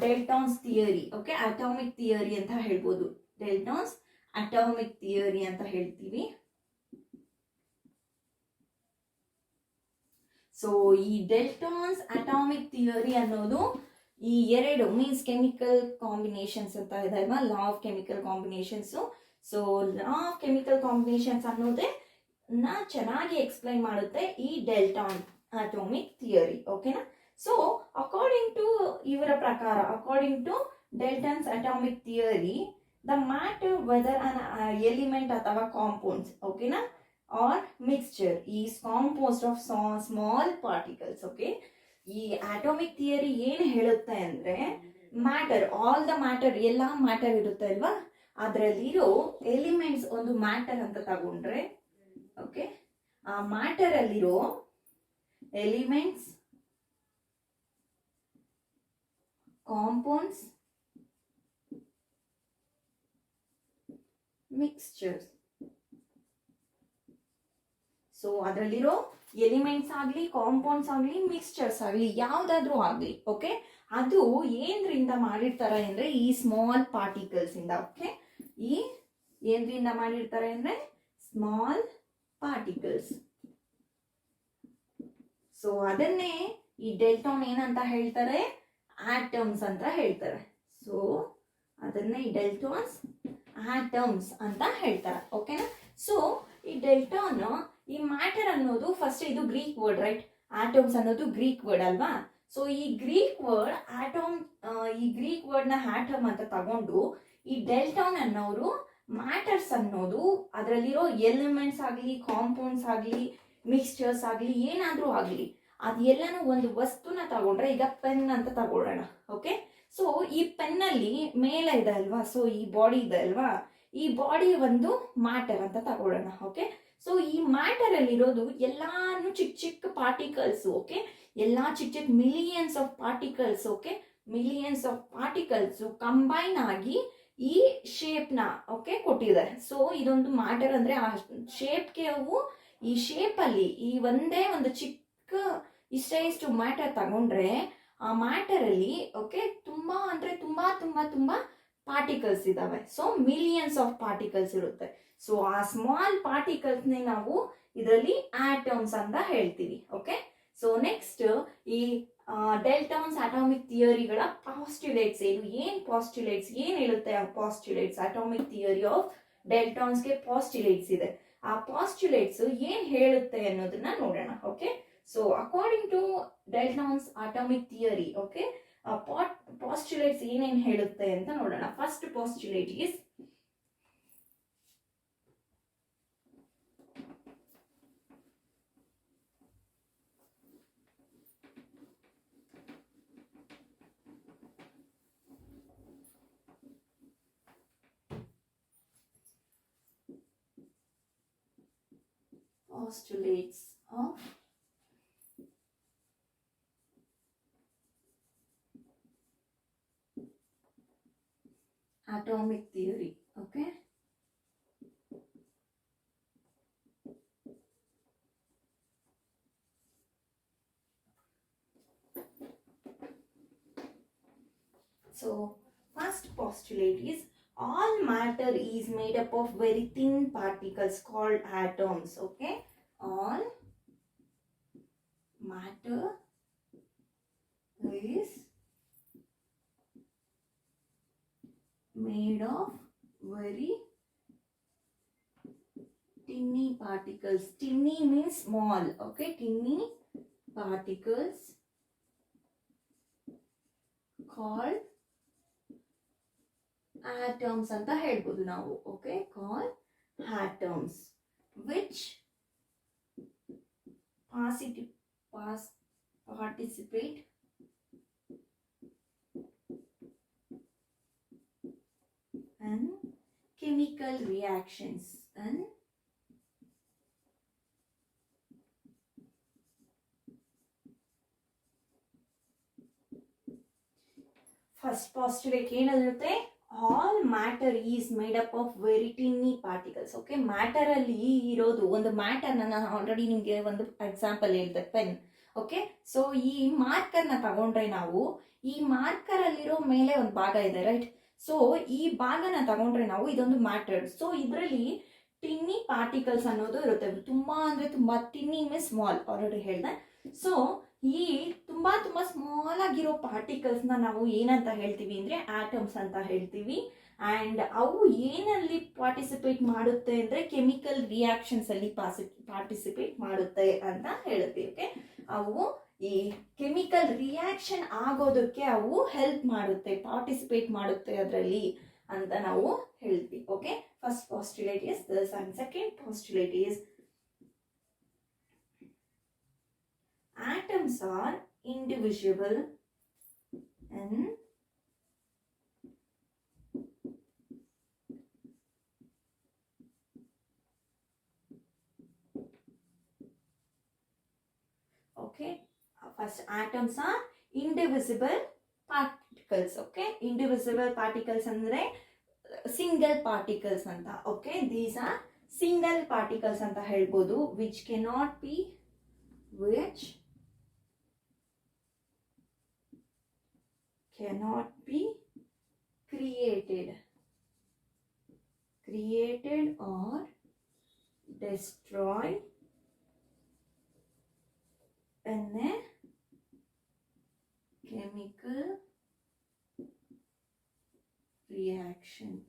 Dalton's theory, okay, atomic theory ಅಂತ ಹೇಳ್ಬೋದು. ಡೆಲ್ಟಾನ್ಸ್ ಅಟಾಮಿಕ್ ಥಿಯರಿ ಅಂತ ಹೇಳ್ತೀವಿ. ಸೊ ಈ ಡೆಲ್ಟಾನ್ಸ್ ಅಟಾಮಿಕ್ ಥಿಯರಿ ಅನ್ನೋದು ಈ ಎರಡು ಮೀನ್ಸ್ ಕೆಮಿಕಲ್ ಕಾಂಬಿನೇಷನ್ಸ್ ಅಂತ ಇದೆ ಅಲ್ವಾ, law of chemical combinations. So law of chemical combinations ಅನ್ನೋದೇ ಚೆನ್ನಾಗಿ ಎಕ್ಸ್ಪ್ಲೈನ್ ಮಾಡುತ್ತೆ ಈ ಡೆಲ್ಟಾನ್ ಅಟಾಮಿಕ್ ಥಿಯರಿ. ಓಕೆನಾ? ಸೊ ಅಕಾರ್ಡಿಂಗ್ ಟು ಇವರ ಪ್ರಕಾರ, according to Dalton's atomic theory, the matter whether an element ಅಥವಾ ಕಾಂಪೌಂಡ್ಸ್, ಓಕೆನಾ, or mixture is composed of small particles. Okay, ಈ ಅಟಾಮಿಕ್ ಥಿಯರಿ ಏನು ಹೇಳುತ್ತೆ ಅಂದ್ರೆ, ಮ್ಯಾಟರ್, ಆಲ್ ದ ಮ್ಯಾಟರ್, ಎಲ್ಲ ಮ್ಯಾಟರ್ ಇರುತ್ತೆ ಅಲ್ವಾ, ಅದರಲ್ಲಿರೋ ಎಲಿಮೆಂಟ್ಸ್ ಒಂದು ಮ್ಯಾಟರ್ ಅಂತ ತಗೊಂಡ್ರೆ, ಓಕೆ, ಆ ಮ್ಯಾಟರ್ ಅಲ್ಲಿರೋ ಎಲಿಮೆಂಟ್ಸ್, ಕಾಂಪೌಂಡ್ಸ್, ಮಿಕ್ಸ್ಚರ್ಸ್. ಸೊ ಅದರಲ್ಲಿರೋ ಎಲಿಮೆಂಟ್ಸ್ ಆಗಲಿ, ಕಾಂಪೌಂಡ್ಸ್ ಆಗಲಿ, ಮಿಕ್ಸ್ಚರ್ಸ್ ಆಗಲಿ, ಯಾವುದಾದ್ರೂ ಆಗಲಿ, ಓಕೆ, ಅದು ಏನ್ರಿಂದ ಮಾಡಿರ್ತಾರೆ ಅಂದರೆ ಈ ಸ್ಮಾಲ್ ಪಾರ್ಟಿಕಲ್ಸ್ ಇಂದ. ಓಕೆ, ಈ ಏನ್ರಿಂದ ಮಾಡಿರ್ತಾರೆ ಅಂದರೆ ಸ್ಮಾಲ್ ಪಾರ್ಟಿಕಲ್ಸ್. ಸೊ ಅದನ್ನೇ ಈ ಡೆಲ್ಟಾನ್ ಏನಂತ ಹೇಳ್ತಾರೆ, ಆಟಮ್ಸ್ ಅಂತ ಹೇಳ್ತಾರೆ. ಸೊ ಅದನ್ನ ಈ ಡೆಲ್ಟಾನ್ಸ್ ಆಟಮ್ಸ್ ಅಂತ ಹೇಳ್ತಾರೆ. ಓಕೆನಾ? ಸೊ ಈ ಡೆಲ್ಟಾನ್, ಈ ಮ್ಯಾಟರ್ ಅನ್ನೋದು ಫಸ್ಟ್ ಇದು ಗ್ರೀಕ್ ವರ್ಡ್, ರೈಟ್? ಆಟಮ್ಸ್ ಅನ್ನೋದು ಗ್ರೀಕ್ ವರ್ಡ್ ಅಲ್ವಾ? ಸೊ ಈ ಗ್ರೀಕ್ ವರ್ಡ್ ಆಟಮ್, ಈ ಗ್ರೀಕ್ ವರ್ಡ್ ನ ಆಟಮ್ ಅಂತ ತಗೊಂಡು ಈ ಡೆಲ್ಟಾನ್ ಅನ್ನೋರು ಮ್ಯಾಟರ್ಸ್ ಅನ್ನೋದು ಅದರಲ್ಲಿರೋ ಎಲಿಮೆಂಟ್ಸ್ ಆಗಲಿ, ಕಾಂಪೌಂಡ್ಸ್ ಆಗಲಿ, ಮಿಕ್ಸ್ಚರ್ಸ್ ಆಗಲಿ, ಏನಾದರೂ ಆಗಲಿ ಅದೆಲ್ಲನೂ ಒಂದು ವಸ್ತುನ ತಗೊಂಡ್ರೆ, ಈಗ ಪೆನ್ ಅಂತ ತಗೊಳ್ಳೋಣ. ಓಕೆ, ಸೊ ಈ ಪೆನ್ನಲ್ಲಿ ಮೇಲೆ ಇದೆ ಅಲ್ವಾ, ಸೊ ಈ ಬಾಡಿ ಇದೆ ಅಲ್ವಾ, ಈ ಬಾಡಿ ಒಂದು ಮ್ಯಾಟರ್ ಅಂತ ತಗೊಳ್ಳೋಣ. ಓಕೆ, ಸೊ ಈ ಮ್ಯಾಟರ್ ಅಲ್ಲಿರೋದು ಎಲ್ಲಾನು ಚಿಕ್ಕ ಚಿಕ್ಕ ಪಾರ್ಟಿಕಲ್ಸ್. ಓಕೆ, ಎಲ್ಲಾ ಚಿಕ್ಕ ಚಿಕ್ಕ millions of particles. Okay, millions of particles combine ಆಗಿ ಈ ಶೇಪ್ ನ, ಓಕೆ, ಕೊಟ್ಟಿದೆ. ಸೊ ಇದೊಂದು ಮ್ಯಾಟರ್ ಅಂದ್ರೆ ಆ ಶೇಪ್ಗೆ ಅವು, ಈ ಶೇಪ್ ಅಲ್ಲಿ ಈ ಒಂದೇ ಒಂದು ಚಿಕ್ಕ ಇಷ್ಟು ಮ್ಯಾಟರ್ ತಗೊಂಡ್ರೆ ಆ ಮ್ಯಾಟರ್ ಅಲ್ಲಿ, ಓಕೆ, ತುಂಬಾ ಅಂದ್ರೆ ತುಂಬಾ ತುಂಬಾ ತುಂಬಾ ಪಾರ್ಟಿಕಲ್ಸ್ ಇದಾವೆ. ಸೊ ಮಿಲಿಯನ್ಸ್ ಆಫ್ ಪಾರ್ಟಿಕಲ್ಸ್ ಇರುತ್ತೆ. ಸೊ ಆ ಸ್ಮಾಲ್ ಪಾರ್ಟಿಕಲ್ಸ್ ನೇ ನಾವು ಇದರಲ್ಲಿ ಆಟಮ್ಸ್ ಅಂತ ಹೇಳ್ತೀವಿ. ಓಕೆ, ಸೊ ನೆಕ್ಸ್ಟ್ ಈ ಡೆಲ್ಟಾನ್ಸ್ ಅಟಾಮಿಕ್ ಥಿಯರಿಗಳ ಪಾಸ್ಟ್ಯುಲೇಟ್ಸ್ ಏನ್ ಪಾಸ್ಟ್ಯುಲೇಟ್ಸ್ ಏನ್ ಹೇಳುತ್ತೆ ಆ ಪಾಸ್ಟ್ಯುಲೇಟ್ಸ್? ಅಟಾಮಿಕ್ ಥಿಯರಿ ಆಫ್ ಡೆಲ್ಟಾನ್ಸ್ಗೆ ಪಾಸ್ಟ್ಯುಲೇಟ್ಸ್ ಇದೆ. ಆ ಪಾಸ್ಟ್ಯುಲೇಟ್ಸ್ ಏನ್ ಹೇಳುತ್ತೆ ಅನ್ನೋದನ್ನ ನೋಡೋಣ. Okay, so according to Dalton's atomic theory, okay, postulates ಏನೇನ್ ಹೇಳುತ್ತೆ ಅಂತ ನೋಡೋಣ. First postulate is postulates of atomic theory. Okay, so first postulate is all matter is made up of very thin particles called atoms. Okay, all matter is made of very tiny particles. Tiny means small. Okay, tiny particles called atoms ಅಂತ ಹೇಳ್ಬೋದು ನಾವು. Okay, called atoms which participate in chemical reactions and first postulate ಏನಿರುತ್ತೆ, all matter is made up of very tiny particles. Okay, matter ಅಲ್ಲಿ ಇರೋದು ಒಂದು ಮ್ಯಾಟರ್ ನಾನು ಆಲ್ರೆಡಿ ನಿಮಗೆ ಒಂದು ಎಕ್ಸಾಂಪಲ್ ಹೇಳಿದೆ, ಪೆನ್. ಓಕೆ, ಸೊ ಈ ಮಾರ್ಕರ್ ನ ತಗೊಂಡ್ರೆ ನಾವು, ಈ ಮಾರ್ಕರ್ ಅಲ್ಲಿರೋ ಮೇಲೆ ಒಂದು ಭಾಗ ಇದೆ, ರೈಟ್? ಸೊ ಈ ಭಾಗನ ತಗೊಂಡ್ರೆ ನಾವು ಇದೊಂದು ಮ್ಯಾಟರ್. ಸೊ ಇದರಲ್ಲಿ ಟಿನ್ನಿ ಪಾರ್ಟಿಕಲ್ಸ್ ಅನ್ನೋದು ಇರುತ್ತೆ. ತುಂಬಾ ಅಂದ್ರೆ ತುಂಬಾ, ಟಿನ್ನಿ ಮೀನ್ಸ್ ಸ್ಮಾಲ್, ಆಲ್ರೆಡಿ ಹೇಳಿದೆ. ಸೊ ಈ ತುಂಬಾ ತುಂಬಾ ಸ್ಮಾಲ್ ಆಗಿರೋ ಪಾರ್ಟಿಕಲ್ಸ್ ನ ನಾವು ಏನಂತ ಹೇಳ್ತೀವಿ ಅಂದ್ರೆ ಆಟಮ್ಸ್ ಅಂತ ಹೇಳ್ತೀವಿ. ಅಂಡ್ ಅವು ಏನಲ್ಲಿ ಪಾರ್ಟಿಸಿಪೇಟ್ ಮಾಡುತ್ತೆ ಅಂದ್ರೆ ಕೆಮಿಕಲ್ ರಿಯಾಕ್ಷನ್ಸ್ ಅಲ್ಲಿ ಪಾರ್ಟಿಸಿಪೇಟ್ ಮಾಡುತ್ತೆ ಅಂತ ಹೇಳ್ತೀವಿ. ಓಕೆ, ಅವು ಈ ಕೆಮಿಕಲ್ ರಿಯಾಕ್ಷನ್ ಆಗೋದಕ್ಕೆ ಅವು ಹೆಲ್ಪ್ ಮಾಡುತ್ತೆ, ಪಾರ್ಟಿಸಿಪೇಟ್ ಮಾಡುತ್ತೆ ಅದರಲ್ಲಿ ಅಂತ ನಾವು ಹೇಳ್ತೀವಿ. Okay, first postulate is this and second postulate is atoms are indivisible in okay, first atoms are indivisible particles. Okay, indivisible particles andre single particles anta. Okay, these are single particles anta helbodu which cannot be which cannot be created or destroyed in a chemical reaction.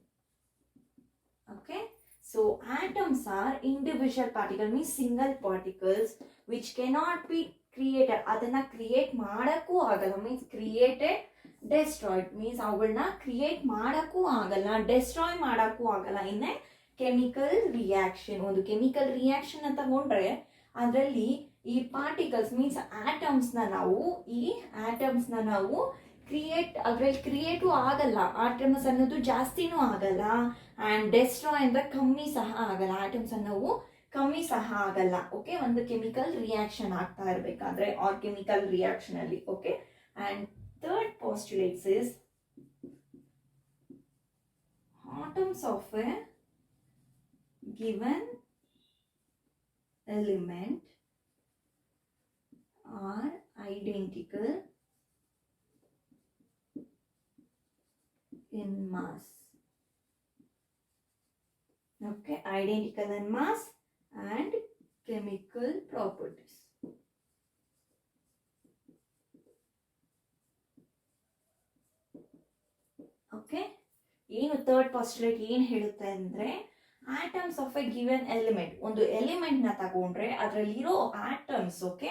Okay, so atoms are individual particles, means single particles which cannot be created. ಅದನ್ನ ಕ್ರಿಯೇಟ್ ಮಾಡಕ್ಕೂ ಆಗಲ್ಲ, ಮೀನ್ಸ್ ಕ್ರಿಯೇಟೆಡ್ ಡೆಸ್ಟ್ರಾಯ್ಡ್ ಮೀನ್ಸ್ ಅವುಗಳನ್ನ ಕ್ರಿಯೇಟ್ ಮಾಡಕ್ಕೂ ಆಗಲ್ಲ, ಡೆಸ್ಟ್ರಾಯ್ ಮಾಡಕ್ಕೂ ಆಗಲ್ಲ ಇನ್ ಎ ಕೆಮಿಕಲ್ ರಿಯಾಕ್ಷನ್. ಒಂದು ಕೆಮಿಕಲ್ ರಿಯಾಕ್ಷನ್ ಅಂತ ತಗೊಂಡ್ರೆ ಅದರಲ್ಲಿ ಈ ಪಾರ್ಟಿಕಲ್ಸ್ ಮೀನ್ಸ್ ಆಟಮ್ಸ್ನ ನಾವು ಅದ್ರಲ್ಲಿ ಕ್ರಿಯೇಟು ಆಗಲ್ಲ, ಆಟಮ್ಸ್ ಅನ್ನೋದು ಜಾಸ್ತಿನೂ ಆಗಲ್ಲ, ಆ್ಯಂಡ್ ಡೆಸ್ಟ್ರಾಯ್ ಅಂದ್ರೆ ಕಮ್ಮಿ ಸಹ ಆಗಲ್ಲ, ಆಟಮ್ಸ್ ಅನ್ನೋವು ಕಮ್ಮಿ ಸಹ ಆಗಲ್ಲ. ಓಕೆ, ಒಂದು ಕೆಮಿಕಲ್ ರಿಯಾಕ್ಷನ್ ಆಗ್ತಾ ಇರಬೇಕಾದ್ರೆ ಆರ್ ಕೆಮಿಕಲ್ ರಿಯಾಕ್ಷನ್ ಅಲ್ಲಿ. Okay, and third postulates is atoms of a given element are identical in mass. Okay, identical in mass and chemical properties. Okay, ಏನು ಥರ್ಡ್ ಪಾಸ್ಟುಲೇಟ್ ಏನು ಹೇಳುತ್ತೆ ಅಂದರೆ atoms of a given element, ಒಂದು ಎಲಿಮೆಂಟ್ನ ತಗೊಂಡ್ರೆ ಅದರಲ್ಲಿರೋ ಆಟಮ್ಸ್ ಓಕೆ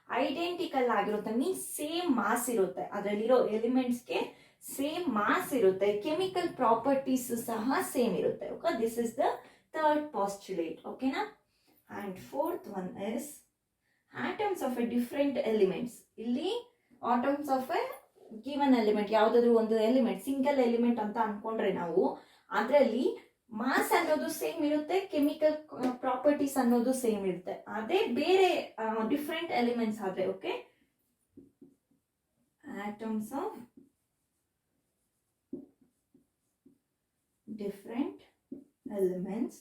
ಐಡೆಂಟಿಕಲ್ ಆಗಿರುತ್ತೆ, ಮೀನ್ಸ್ ಸೇಮ್ ಮಾಸ್ ಇರುತ್ತೆ, ಅದರಲ್ಲಿರೋ ಎಲಿಮೆಂಟ್ಸ್ಗೆ ಸೇಮ್ ಮಾಸ್ ಇರುತ್ತೆ, ಕೆಮಿಕಲ್ ಪ್ರಾಪರ್ಟೀಸ್ ಸಹ ಸೇಮ್ ಇರುತ್ತೆ. Okay, this is the third postulate. ಓಕೆನಾ, and fourth one is atoms of a different elements. ಇಲ್ಲಿ atoms of a given element, ಯಾವುದಾದ್ರೂ ಒಂದು ಎಲಿಮೆಂಟ್ ಸಿಂಗಲ್ ಎಲಿಮೆಂಟ್ ಅಂತ ಅನ್ಕೊಂಡ್ರೆ ನಾವು ಅದರಲ್ಲಿ ಮಾಸ್ ಅನ್ನೋದು ಸೇಮ್ ಇರುತ್ತೆ, ಕೆಮಿಕಲ್ ಪ್ರಾಪರ್ಟೀಸ್ ಅನ್ನೋದು ಸೇಮ್ ಇರುತ್ತೆ. ಅದೇ ಬೇರೆ ಡಿಫ್ರೆಂಟ್ ಎಲಿಮೆಂಟ್ಸ್ ಆದ್ರೆ okay, atoms of different elements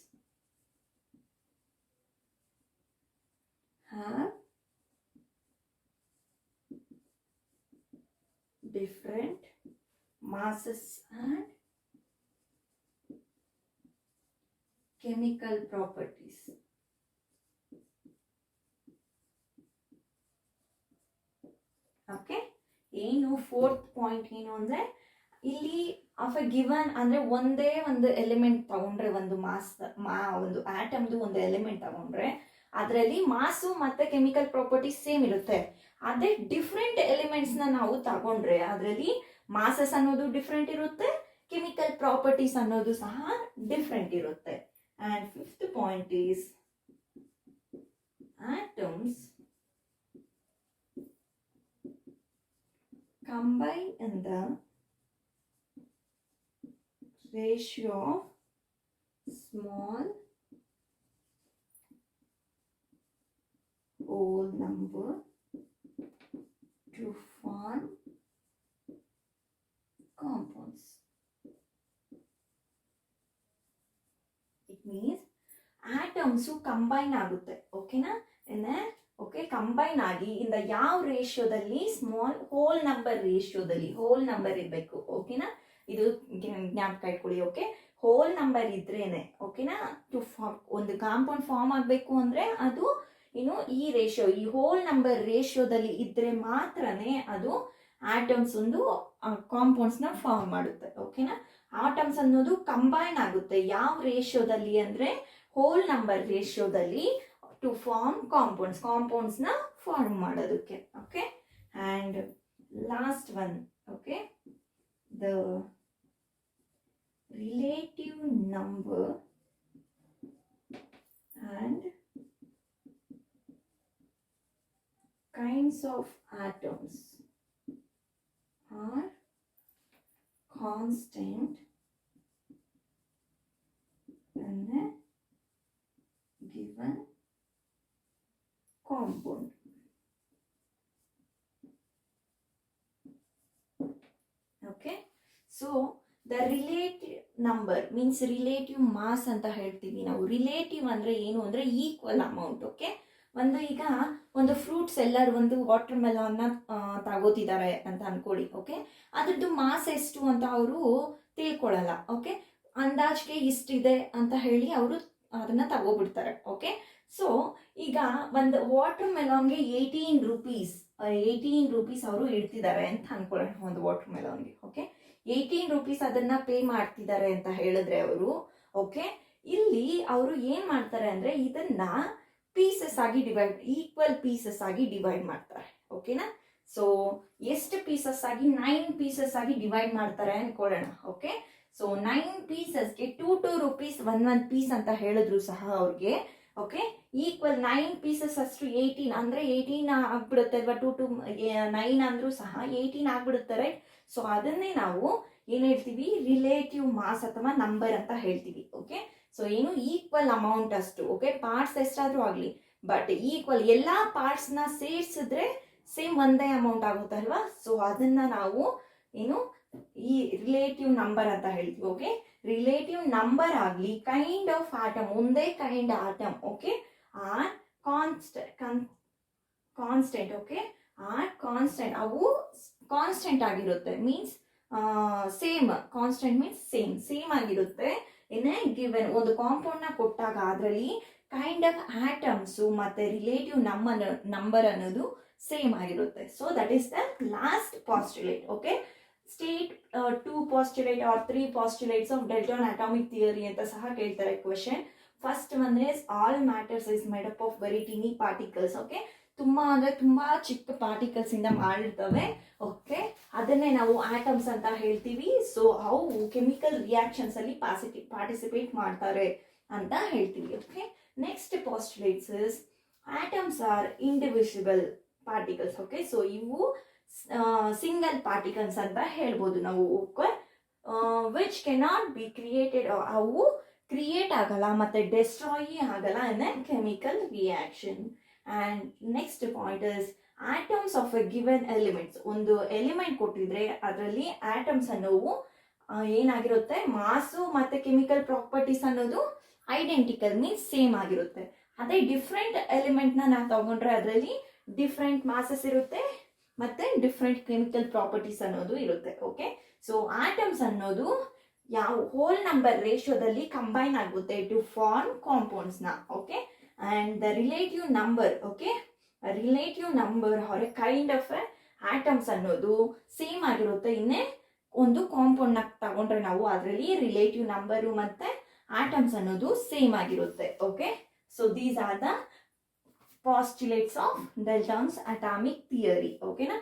have different masses and chemical properties. Okay, ಏನು ಫೋರ್ತ್ ಪಾಯಿಂಟ್ ಏನು ಅಂದ್ರೆ ಇಲ್ಲಿ ಆಫ್ ಎ ಗಿವನ್ ಅಂದ್ರೆ ಒಂದೇ ಒಂದು ಎಲಿಮೆಂಟ್ ತಗೊಂಡ್ರೆ, ಒಂದು ಒಂದು ಆಟಮ್ದು ಒಂದು ಎಲಿಮೆಂಟ್ ತಗೊಂಡ್ರೆ ಅದರಲ್ಲಿ ಮಾಸು ಮತ್ತೆ ಕೆಮಿಕಲ್ ಪ್ರಾಪರ್ಟೀಸ್ ಸೇಮ್ ಇರುತ್ತೆ. ಅದೇ ಡಿಫ್ರೆಂಟ್ ಎಲಿಮೆಂಟ್ಸ್ನ ನಾವು ತಗೊಂಡ್ರೆ ಅದರಲ್ಲಿ ಮಾಸಸ್ ಅನ್ನೋದು ಡಿಫ್ರೆಂಟ್ ಇರುತ್ತೆ, ಕೆಮಿಕಲ್ ಪ್ರಾಪರ್ಟೀಸ್ ಅನ್ನೋದು ಸಹ ಡಿಫ್ರೆಂಟ್ ಇರುತ್ತೆ. And fifth point is atoms combine in the ratio of small whole number to form compounds. It means atoms combine ಆಗುತ್ತೆ. ಓಕೆನಾ, ಓಕೆ, ಕಂಬೈನ್ ಆಗಿ ಇಂದ ಯಾವ ರೇಷಿಯೋದಲ್ಲಿ, ಸ್ಮಾಲ್ ಹೋಲ್ ನಂಬರ್ ರೇಷಿಯೋದಲ್ಲಿ, ಹೋಲ್ ನಂಬರ್ ಇರಬೇಕು. ಓಕೆನಾ, ಇದು ಜ್ಞಾಪಕ ಇಟ್ಕೊಳ್ಳಿ. ಓಕೆ, ಹೋಲ್ ನಂಬರ್ ಇದ್ರೇನೆ ಓಕೆನಾ, ಒಂದು ಕಾಂಪೌಂಡ್ ಫಾರ್ಮ್ ಆಗಬೇಕು ಅಂದ್ರೆ ಅದು ಈ ರೇಷಿಯೋ, ಈ ಹೋಲ್ ನಂಬರ್ ರೇಷಿಯೋದಲ್ಲಿ ಇದ್ರೆ ಮಾತ್ರನೇ ಅದು ಆಟಮ್ಸ್ ಒಂದು ಕಾಂಪೌಂಡ್ಸ್ ನ ಫಾರ್ಮ್ ಮಾಡುತ್ತೆ. ಓಕೆನಾ, ಆಟಮ್ಸ್ ಅನ್ನೋದು ಕಂಬೈನ್ ಆಗುತ್ತೆ ಯಾವ ರೇಷಿಯೋದಲ್ಲಿ ಅಂದ್ರೆ ಹೋಲ್ ನಂಬರ್ ರೇಷಿಯೋದಲ್ಲಿ ಟು ಫಾರ್ಮ್ ಕಾಂಪೌಂಡ್ಸ್ ನ ಫಾರ್ಮ್ ಮಾಡೋದಕ್ಕೆ. Okay, and last one okay, the relative number and kinds of atoms are constant in a given compound. Okay, so the relative number means relative mass ಅಂತ ಹೇಳ್ತೀವಿ ನಾವು. ರಿಲೇಟಿವ್ ಅಂದ್ರೆ ಏನು ಅಂದ್ರೆ ಈಕ್ವಲ್ ಅಮೌಂಟ್. ಓಕೆ, ಒಂದು ಈಗ ಒಂದು ಫ್ರೂಟ್ಸ್ ಎಲ್ಲರೂ ಒಂದು ವಾಟರ್ ಮೆಲನ್ನ ತಗೋತಿದ್ದಾರೆ ಅಂತ ಅನ್ಕೊಳ್ಳಿ. ಓಕೆ, ಅದ್ರದ್ದು ಮಾಸ್ ಎಷ್ಟು ಅಂತ ಅವರು ತಿಳ್ಕೊಳ್ಳಲ್ಲ. ಓಕೆ, ಅಂದಾಜ್ಗೆ ಇಷ್ಟಿದೆ ಅಂತ ಹೇಳಿ ಅವರು ಅದನ್ನ ತಗೋಬಿಡ್ತಾರೆ. ಓಕೆ, ಸೊ ಈಗ ಒಂದು ವಾಟರ್ ಮೆಲಾನ್ಗೆ 18 ರೂಪೀಸ್ ಅವರು ಇಡ್ತಿದ್ದಾರೆ ಅಂತ ಅನ್ಕೊಳ್ಳೋಣ ಒಂದು ವಾಟರ್ ಮೆಲಾನ್ಗೆ. ಓಕೆ, 18 ರೂಪೀಸ್ ಅದನ್ನ ಪೇ ಮಾಡ್ತಿದ್ದಾರೆ ಅಂತ ಹೇಳಿದ್ರೆ ಅವರು, ಓಕೆ, ಇಲ್ಲಿ ಅವರು ಏನ್ ಮಾಡ್ತಾರೆ ಅಂದ್ರೆ ಇದನ್ನ ಪೀಸಸ್ ಆಗಿ ಈಕ್ವಲ್ ಪೀಸಸ್ ಆಗಿ ಡಿವೈಡ್ ಮಾಡ್ತಾರೆ. ಓಕೆನಾ? ಸೊ ಎಷ್ಟು ಪೀಸಸ್ ಆಗಿ 9 ಪೀಸಸ್ ಆಗಿ ಡಿವೈಡ್ ಮಾಡ್ತಾರೆ ಅನ್ಕೊಳ್ಳೋಣ. ಓಕೆ, ಸೊ 9 ಪೀಸಸ್ಗೆ 2 ರೂಪೀಸ್ ಒಂದೊಂದು ಪೀಸ್ ಅಂತ ಹೇಳಿದ್ರು ಸಹ ಅವ್ರಿಗೆ, ಓಕೆ, ಈಕ್ವಲ್ 9 ಪೀಸಸ್ ಅಷ್ಟು 18 ಅಂದ್ರೆ 18 ಆಗ್ಬಿಡುತ್ತೆ ಅಲ್ವಾ. 2 9 ಅಂದ್ರೂ ಸಹ 18 ಆಗ್ಬಿಡುತ್ತೆ, ರೈಟ್? ಸೊ ಅದನ್ನೇ ನಾವು ಏನ್ ಹೇಳ್ತೀವಿ, ರಿಲೇಟಿವ್ ಮಾಸ್ ಅಥವಾ ನಂಬರ್ ಅಂತ ಹೇಳ್ತೀವಿ. ಓಕೆ, ಸೊ ಏನು ಈಕ್ವಲ್ ಅಮೌಂಟ್ ಅಷ್ಟು. ಓಕೆ, ಪಾರ್ಟ್ಸ್ ಎಷ್ಟಾದ್ರೂ ಆಗ್ಲಿ, ಬಟ್ ಈಕ್ವಲ್ ಎಲ್ಲಾ ಪಾರ್ಟ್ಸ್ ನ ಸೇರ್ಸಿದ್ರೆ ಸೇಮ್ ಒಂದೇ ಅಮೌಂಟ್ ಆಗುತ್ತಲ್ವಾ. ಸೊ ಅದನ್ನ ನಾವು ಏನು ಈ ರಿಲೇಟಿವ್ ನಂಬರ್ ಅಂತ ಹೇಳ್ತೀವಿ. ಓಕೆ, ರಿಲೇಟಿವ್ ನಂಬರ್ ಆಗ್ಲಿ ಕೈಂಡ್ ಆಫ್ ಆಟಮ್, ಒಂದೇ kind atom, okay, R constant. Okay, R constant, ಅವು ಕಾನ್ಸ್ಟೆಂಟ್ ಆಗಿರುತ್ತೆ. Means same, constant means same ಆಗಿರುತ್ತೆ. ಇನ್ ಗಿವನ್ ಒಂದು ಕಾಂಪೌಂಡ್ ನ ಕೊಟ್ಟಾಗ ಅದರಲ್ಲಿ ಕೈಂಡ್ ಆಫ್ ಆಟಮ್ಸ್ ಮತ್ತೆ ರಿಲೇಟಿವ್ ನಂಬರ್ ಅನ್ನೋದು ಸೇಮ್ ಆಗಿರುತ್ತೆ. So that is the last postulate. Okay, state 2 postulate or 3 postulates of Dalton atomic theory ಅಂತ ಸಹ ಕೇಳ್ತಾರೆ question. First one is all matters is made up of very tiny particles. Okay, ತುಂಬಾ ಅಂದ್ರೆ ತುಂಬಾ ಚಿಕ್ಕ ಪಾರ್ಟಿಕಲ್ಸ್ ಇಂದ ಮಾಡಿರ್ತವೆ. ಓಕೆ, ಅದನ್ನೇ ನಾವು ಆಟಮ್ಸ್ ಅಂತ ಹೇಳ್ತೀವಿ. ಸೊ ಅವು ಕೆಮಿಕಲ್ ರಿಯಾಕ್ಷನ್ಸ್ ಅಲ್ಲಿ ಪಾರ್ಟಿಸಿಪೇಟ್ ಮಾಡ್ತಾರೆ ಅಂತ ಹೇಳ್ತೀವಿ. Okay, next postulates is atoms R indivisible particles. Okay, so ಇವು ಸಿಂಗಲ್ ಪಾರ್ಟಿಕಲ್ಸ್ ಅಂತ ಹೇಳ್ಬೋದು ನಾವು. ವಿಚ್ ಕೆನಾಟ್ ಬಿ ಕ್ರಿಯೇಟೆಡ್, ಅವು ಕ್ರಿಯೇಟ್ ಆಗಲ್ಲ ಮತ್ತೆ ಡೆಸ್ಟ್ರಾಯ್ ಆಗಲ್ಲ ಇನ್ a chemical reaction. And next point is atoms of a given elements. ಒಂದು ಎಲಿಮೆಂಟ್ ಕೊಟ್ಟಿದ್ರೆ ಅದರಲ್ಲಿ ಆಟಮ್ಸ್ ಅನ್ನೋವು ಏನಾಗಿರುತ್ತೆ, ಮಾಸು ಮತ್ತೆ ಕೆಮಿಕಲ್ ಪ್ರಾಪರ್ಟೀಸ್ ಅನ್ನೋದು ಐಡೆಂಟಿಕಲ್ ಮೀನ್ಸ್ ಸೇಮ್ ಆಗಿರುತ್ತೆ. ಅದೇ ಡಿಫ್ರೆಂಟ್ ಎಲಿಮೆಂಟ್ ನಾವು ತಗೊಂಡ್ರೆ ಅದರಲ್ಲಿ ಡಿಫ್ರೆಂಟ್ ಮಾಸಸ್ ಇರುತ್ತೆ ಮತ್ತೆ ಡಿಫ್ರೆಂಟ್ ಕೆಮಿಕಲ್ ಪ್ರಾಪರ್ಟೀಸ್ ಅನ್ನೋದು ಇರುತ್ತೆ. ಓಕೆ, ಸೊ ಆಟಮ್ಸ್ ಅನ್ನೋದು ಯಾವ ಹೋಲ್ ನಂಬರ್ ರೇಷಿಯೋದಲ್ಲಿ ಕಂಬೈನ್ ಆಗುತ್ತೆ ಟು ಫಾರ್ಮ್ ಕಾಂಪೌಂಡ್ಸ್ ನ. Okay, and the relative number, okay, relative number or a kind of atoms ಅನ್ನೋದು ಸೇಮ್ ಆಗಿರುತ್ತೆ. ಇನ್ನೇ ಒಂದು ಕಾಂಪೌಂಡ್ ನ ತಗೊಂಡ್ರೆ ನಾವು ಅದರಲ್ಲಿ ರಿಲೇಟಿವ್ ನಂಬರು ಮತ್ತೆ ಆಟಮ್ಸ್ ಅನ್ನೋದು ಸೇಮ್ ಆಗಿರುತ್ತೆ. Okay, so these are the postulates of Dalton's atomic theory. Okay na?